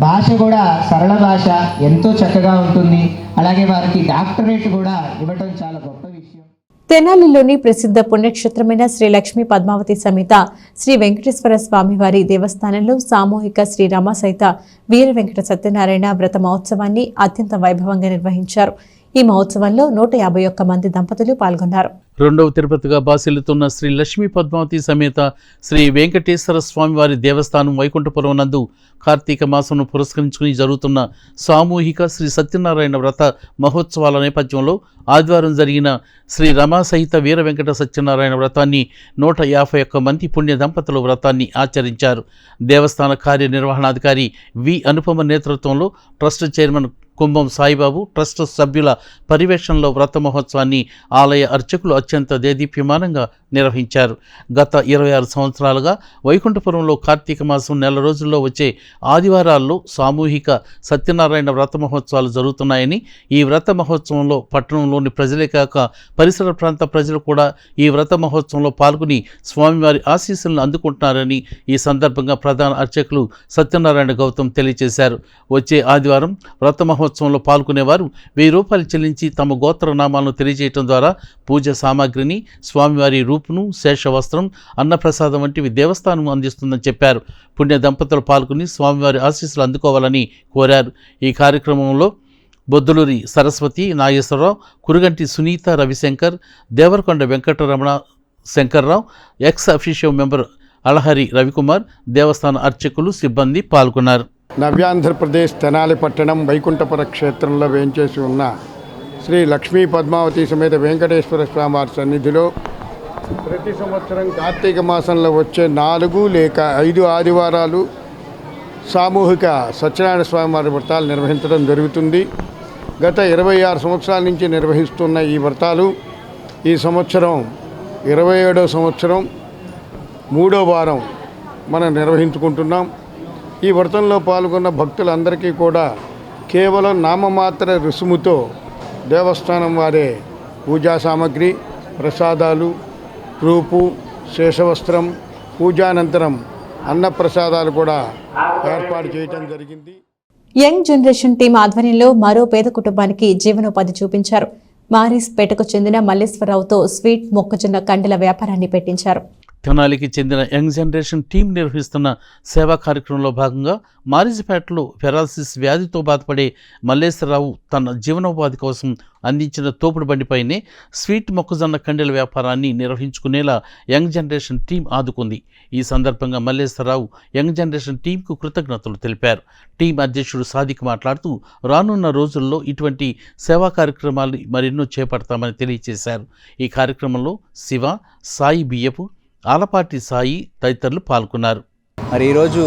E: భాష కూడా సరళ భాష, ఎంతో చక్కగా ఉంటుంది. అలాగే వారికి డాక్టరేట్ కూడా ఇవ్వటం చాలా గొప్ప విషయం.
A: తెనాలిలోని ప్రసిద్ధ పుణ్యక్షేత్రమైన శ్రీ లక్ష్మీ పద్మావతి సమేత శ్రీ వెంకటేశ్వర స్వామివారి దేవస్థానంలో సామూహిక శ్రీరామ సహిత వీర వెంకట సత్యనారాయణ వ్రత మహోత్సవాన్ని అత్యంత వైభవంగా నిర్వహించారు. ఈ మహోత్సవంలో 151 మంది దంపతులు పాల్గొన్నారు.
B: రెండవ తిరుపతిగా బాసిల్లుతున్న శ్రీ లక్ష్మీ పద్మావతి సమేత శ్రీ వెంకటేశ్వర స్వామివారి దేవస్థానం వైకుంఠపురం నందు కార్తీక మాసంను పురస్కరించుకుని జరుగుతున్న సామూహిక శ్రీ సత్యనారాయణ వ్రత మహోత్సవాల నేపథ్యంలో ఆదివారం జరిగిన శ్రీ రమా సహిత వీర వెంకట సత్యనారాయణ వ్రతాన్ని 151 మంది పుణ్య దంపతులు వ్రతాన్ని ఆచరించారు. దేవస్థాన కార్యనిర్వహణాధికారి వి అనుపమ నేతృత్వంలో ట్రస్ట్ చైర్మన్ కుంభం సాయిబాబు, ట్రస్ట్ సభ్యుల పర్యవేక్షణలో వ్రత మహోత్సవాన్ని ఆలయ అర్చకులు అత్యంత దేదీప్యమానంగా నిర్వహించారు. గత 26 సంవత్సరాలుగా వైకుంఠపురంలో కార్తీక మాసం నెల రోజుల్లో వచ్చే ఆదివారాల్లో సామూహిక సత్యనారాయణ వ్రత మహోత్సవాలు జరుగుతున్నాయని, ఈ వ్రత మహోత్సవంలో పట్టణంలోని ప్రజలే కాక పరిసర ప్రాంత ప్రజలు కూడా ఈ వ్రత మహోత్సవంలో పాల్గొని స్వామివారి ఆశీస్సులను అందుకుంటున్నారని ఈ సందర్భంగా ప్రధాన అర్చకులు సత్యనారాయణ గౌతమ్ తెలియజేశారు. వచ్చే ఆదివారం వ్రత మహోత్సవంలో పాల్గొనేవారు 1000 రూపాయలు చెల్లించి తమ గోత్రనామాలను తెలియజేయడం ద్వారా పూజ సామాగ్రిని, స్వామివారి రూపును, శేషవస్త్రం, అన్నప్రసాదం వంటివి దేవస్థానం అందిస్తుందని చెప్పారు. పుణ్య దంపతులు పాల్గొని స్వామివారి ఆశీస్సులు అందుకోవాలని కోరారు. ఈ కార్యక్రమంలో Bodduluri Saraswathi, Nageswararao, Kuruganti Sunitha, Ravishankar, Devarakonda Venkataramana Shankarrao, ex officio member Alahari Ravikumar, దేవస్థాన అర్చకులు, సిబ్బంది పాల్గొన్నారు.
F: నవ్యాంధ్రప్రదేశ్ తెనాలి పట్టణం వైకుంఠపుర క్షేత్రంలో వేంచేసి ఉన్న శ్రీ లక్ష్మీ పద్మావతి సమేత వెంకటేశ్వర స్వామివారి సన్నిధిలో ప్రతి సంవత్సరం కార్తీక మాసంలో వచ్చే 4 లేక 5 ఆదివారాలు సామూహిక సత్యనారాయణ స్వామివారి వ్రతాలు నిర్వహించడం జరుగుతుంది. గత 26 సంవత్సరాల నుంచి నిర్వహిస్తున్న ఈ వ్రతాలు ఈ సంవత్సరం 27వ సంవత్సరం 3వ వారం మనం నిర్వహించుకుంటున్నాం. ఈ వ్రతంలో పాల్గొన్న భక్తులందరికీ కూడా కేవలం నామమాత్ర రుసుముతో దేవస్థానం వారే పూజా సామాగ్రి, ప్రసాదాలు, రూపు, శేషవస్త్రం, పూజానంతరం అన్నప్రసాదాలు కూడా ఏర్పాటు చేయడం జరిగింది.
A: యంగ్ జనరేషన్ టీం ఆధ్వర్యంలో మరో పేద కుటుంబానికి జీవనోపాధి చూపించారు. మారిస్పేటకు చెందిన మల్లేశ్వరరావుతో స్వీట్ మొక్కజొన్న కండెల వ్యాపారాన్ని పెట్టించారు.
B: తెనాలికి చెందిన యంగ్ జనరేషన్ టీం నిర్వహిస్తున్న సేవా కార్యక్రమంలో భాగంగా మారిజిపేటలో ఫెరాలసిస్ వ్యాధితో బాధపడే మల్లేశ్వరరావు తన జీవనోపాధి కోసం అందించిన తోపుడు బండిపైనే స్వీట్ మొక్కజొన్న కండెల వ్యాపారాన్ని నిర్వహించుకునేలా యంగ్ జనరేషన్ టీం ఆదుకుంది. ఈ సందర్భంగా మల్లేశ్వరరావు యంగ్ జనరేషన్ టీంకు కృతజ్ఞతలు తెలిపారు. టీం అధ్యక్షుడు సాదిక్ మాట్లాడుతూ రానున్న రోజుల్లో ఇటువంటి సేవా కార్యక్రమాలు మరెన్నో చేపడతామని తెలియజేశారు. ఈ కార్యక్రమంలో శివ, సాయి బియ్యపు, ఆలపాటి సాయి తదితరులు పాల్గొన్నారు.
G: మరి ఈరోజు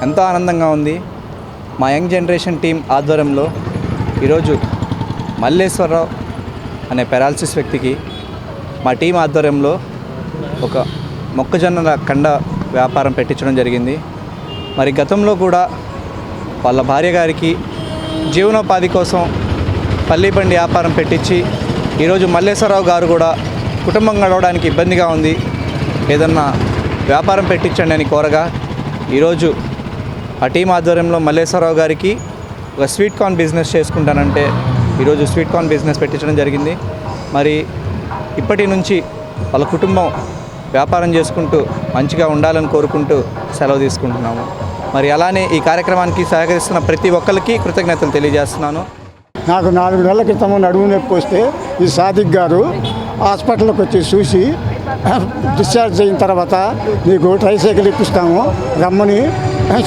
G: ఎంతో ఆనందంగా ఉంది. మా యంగ్ జనరేషన్ టీం ఆధ్వర్యంలో ఈరోజు మల్లేశ్వరరావు అనే పెరాలసిస్ వ్యక్తికి మా టీం ఆధ్వర్యంలో ఒక మొక్కజొన్నల కండ వ్యాపారం పెట్టించడం జరిగింది. మరి గతంలో కూడా వాళ్ళ భార్య గారికి జీవనోపాధి కోసం పల్లి బండి వ్యాపారం పెట్టించి ఈరోజు మల్లేశ్వరరావు గారు కూడా కుటుంబం గడవడానికి ఇబ్బందిగా ఉంది, ఏదన్నా వ్యాపారం పెట్టించండి అని కోరగా ఈరోజు ఆ టీం ఆధ్వర్యంలో మల్లేశ్వరరావు గారికి ఒక స్వీట్ కార్న్ బిజినెస్ చేసుకుంటానంటే ఈరోజు స్వీట్ కార్న్ బిజినెస్ పెట్టించడం జరిగింది. మరి ఇప్పటి నుంచి వాళ్ళ కుటుంబం వ్యాపారం చేసుకుంటూ మంచిగా ఉండాలని కోరుకుంటూ సెలవు తీసుకుంటున్నాము. మరి అలానే ఈ కార్యక్రమానికి సహకరిస్తున్న ప్రతి ఒక్కరికి కృతజ్ఞతలు తెలియజేస్తున్నాను.
F: నాకు 4 నెలల క్రితం నడుము నొప్పి వస్తే ఈ సాదిక్ గారు హాస్పిటల్కి వచ్చి చూసి డిశ్చార్జ్ అయిన తర్వాత నీకు ట్రైసైకిల్ ఇప్పిస్తాము రమ్మని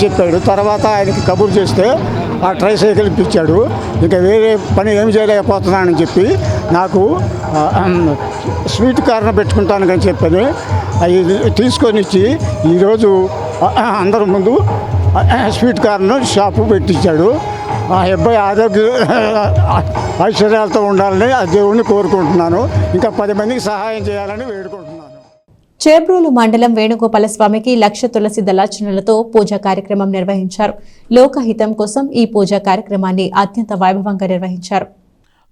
F: చెప్పాడు. తర్వాత ఆయనకి కబురు చేస్తే ఆ ట్రైసైకిల్ ఇప్పించాడు. ఇంకా వేరే పని ఏమి చేయలేకపోతున్నానని చెప్పి నాకు స్వీట్ కార్న్ పెట్టుకుంటానని చెప్పని అవి తీసుకొని ఇచ్చి ఈరోజు అందరి ముందు స్వీట్ కార్న్ షాపు పెట్టించాడు. ఆ అబ్బాయి ఆరోగ్య ఐశ్వర్యాలతో ఉండాలని ఆ దేవుణ్ణి కోరుకుంటున్నాను. ఇంకా 10 మందికి సహాయం చేయాలని వేడుకుంటున్నాను.
A: చేబ్రోలు మండలం వేణుగోపాల స్వామికి 1,00,000 తులసి దళార్చనలతో పూజా కార్యక్రమం నిర్వహించారు. లోకహితం కోసం ఈ పూజా కార్యక్రమాన్ని అత్యంత వైభవంగా నిర్వహించారు.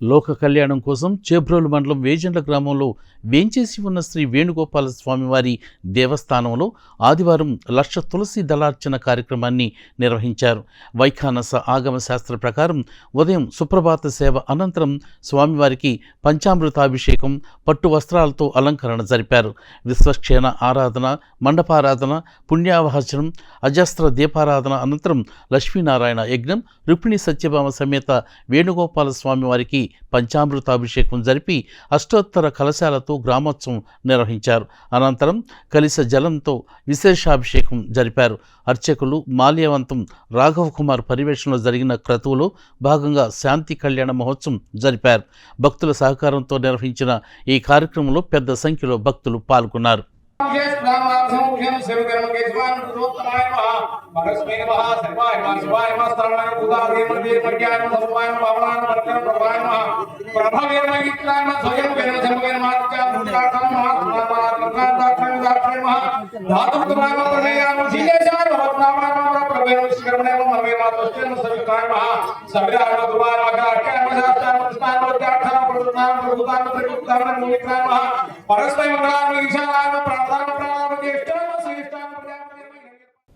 B: లోక కళ్యాణం కోసం చేబ్రోలు మండలం వేజండ్ల గ్రామంలో వేంచేసి ఉన్న శ్రీ వేణుగోపాల స్వామివారి దేవస్థానంలో ఆదివారం 1,00,000 తులసి దళార్చన కార్యక్రమాన్ని నిర్వహించారు. వైఖానస ఆగమ శాస్త్ర ప్రకారం ఉదయం సుప్రభాత సేవ అనంతరం స్వామివారికి పంచామృతాభిషేకం, పట్టు వస్త్రాలతో అలంకరణ జరిపారు. విశ్వక్షేణ ఆరాధన, మండపారాధన, పుణ్యావహచనం, అజస్త్ర దీపారాధన అనంతరం లక్ష్మీనారాయణ యజ్ఞం, రుక్మిణి సత్యభామ సమేత వేణుగోపాల స్వామివారికి పంచామృతాభిషేకం జరిపి అష్టోత్తర కలశాలతో గ్రామోత్సవం నిర్వహించారు. అనంతరం కలిస జలంతో విశేషాభిషేకం జరిపారు. అర్చకులు మాల్యవంతం రాఘవ కుమార్ పర్యవేక్షణలో జరిగిన క్రతువులో భాగంగా శాంతి కళ్యాణ మహోత్సవం జరిపారు. భక్తుల సహకారంతో నిర్వహించిన ఈ కార్యక్రమంలో పెద్ద సంఖ్యలో భక్తులు పాల్గొన్నారు.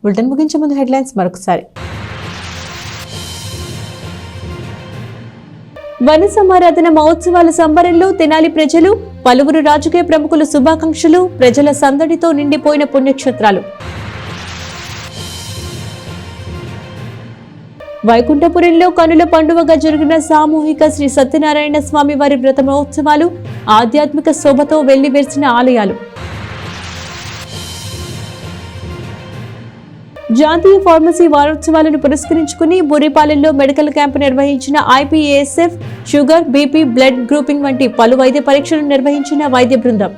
A: బులెటిన్ ముగించే ముందు హెడ్లైన్స్ మరొకసారి. వన సమారాధన మహోత్సవాల సంబరంలో తెనాలి ప్రజలు, పలువురు రాజకీయ ప్రముఖులు శుభాకాంక్షలు, ప్రజల సందడితో నిండిపోయిన పుణ్యక్షేత్రాలు. వైకుంఠపురంలో కనుల పండుగగా జరిగిన సామూహిక శ్రీ సత్యనారాయణ స్వామి వారి వ్రత మహోత్సవాలు, ఆధ్యాత్మిక శోభతో వెళ్లివిరిసిన ఆలయాలు. జాతీయ ఫార్మసీ వారోత్సవాలను పురస్కరించుకుని బుర్రిపాలెంలో మెడికల్ క్యాంపు నిర్వహించిన IPASF, sugar, BP, blood grouping వంటి పలు వైద్య పరీక్షలు నిర్వహించిన వైద్య బృందం.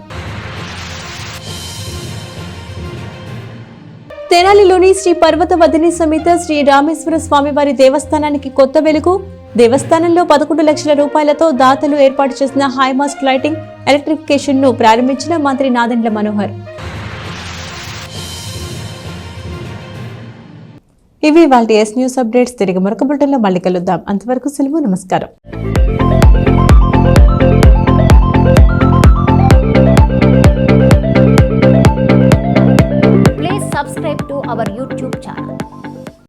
A: తెనాలిలోని శ్రీ పర్వతవదిని సమేత శ్రీ రామేశ్వర స్వామివారి దేవస్థానానికి కొత్త వెలుగు. దేవస్థానంలో 11 లక్షల రూపాయలతో దాతలు ఏర్పాటు చేసిన హైమాస్ట్ లైటింగ్ ఎలక్ట్రిఫికేషన్ ను ప్రారంభించిన మంత్రి నాదెండ్ల మనోహర్. ఇవి వాటి ఎస్ న్యూస్ అప్డేట్స్. తిరిగి మరొక బులెటిన్లో మళ్ళీ కలుద్దాం. అంతవరకు సెలవు. నమస్కారం.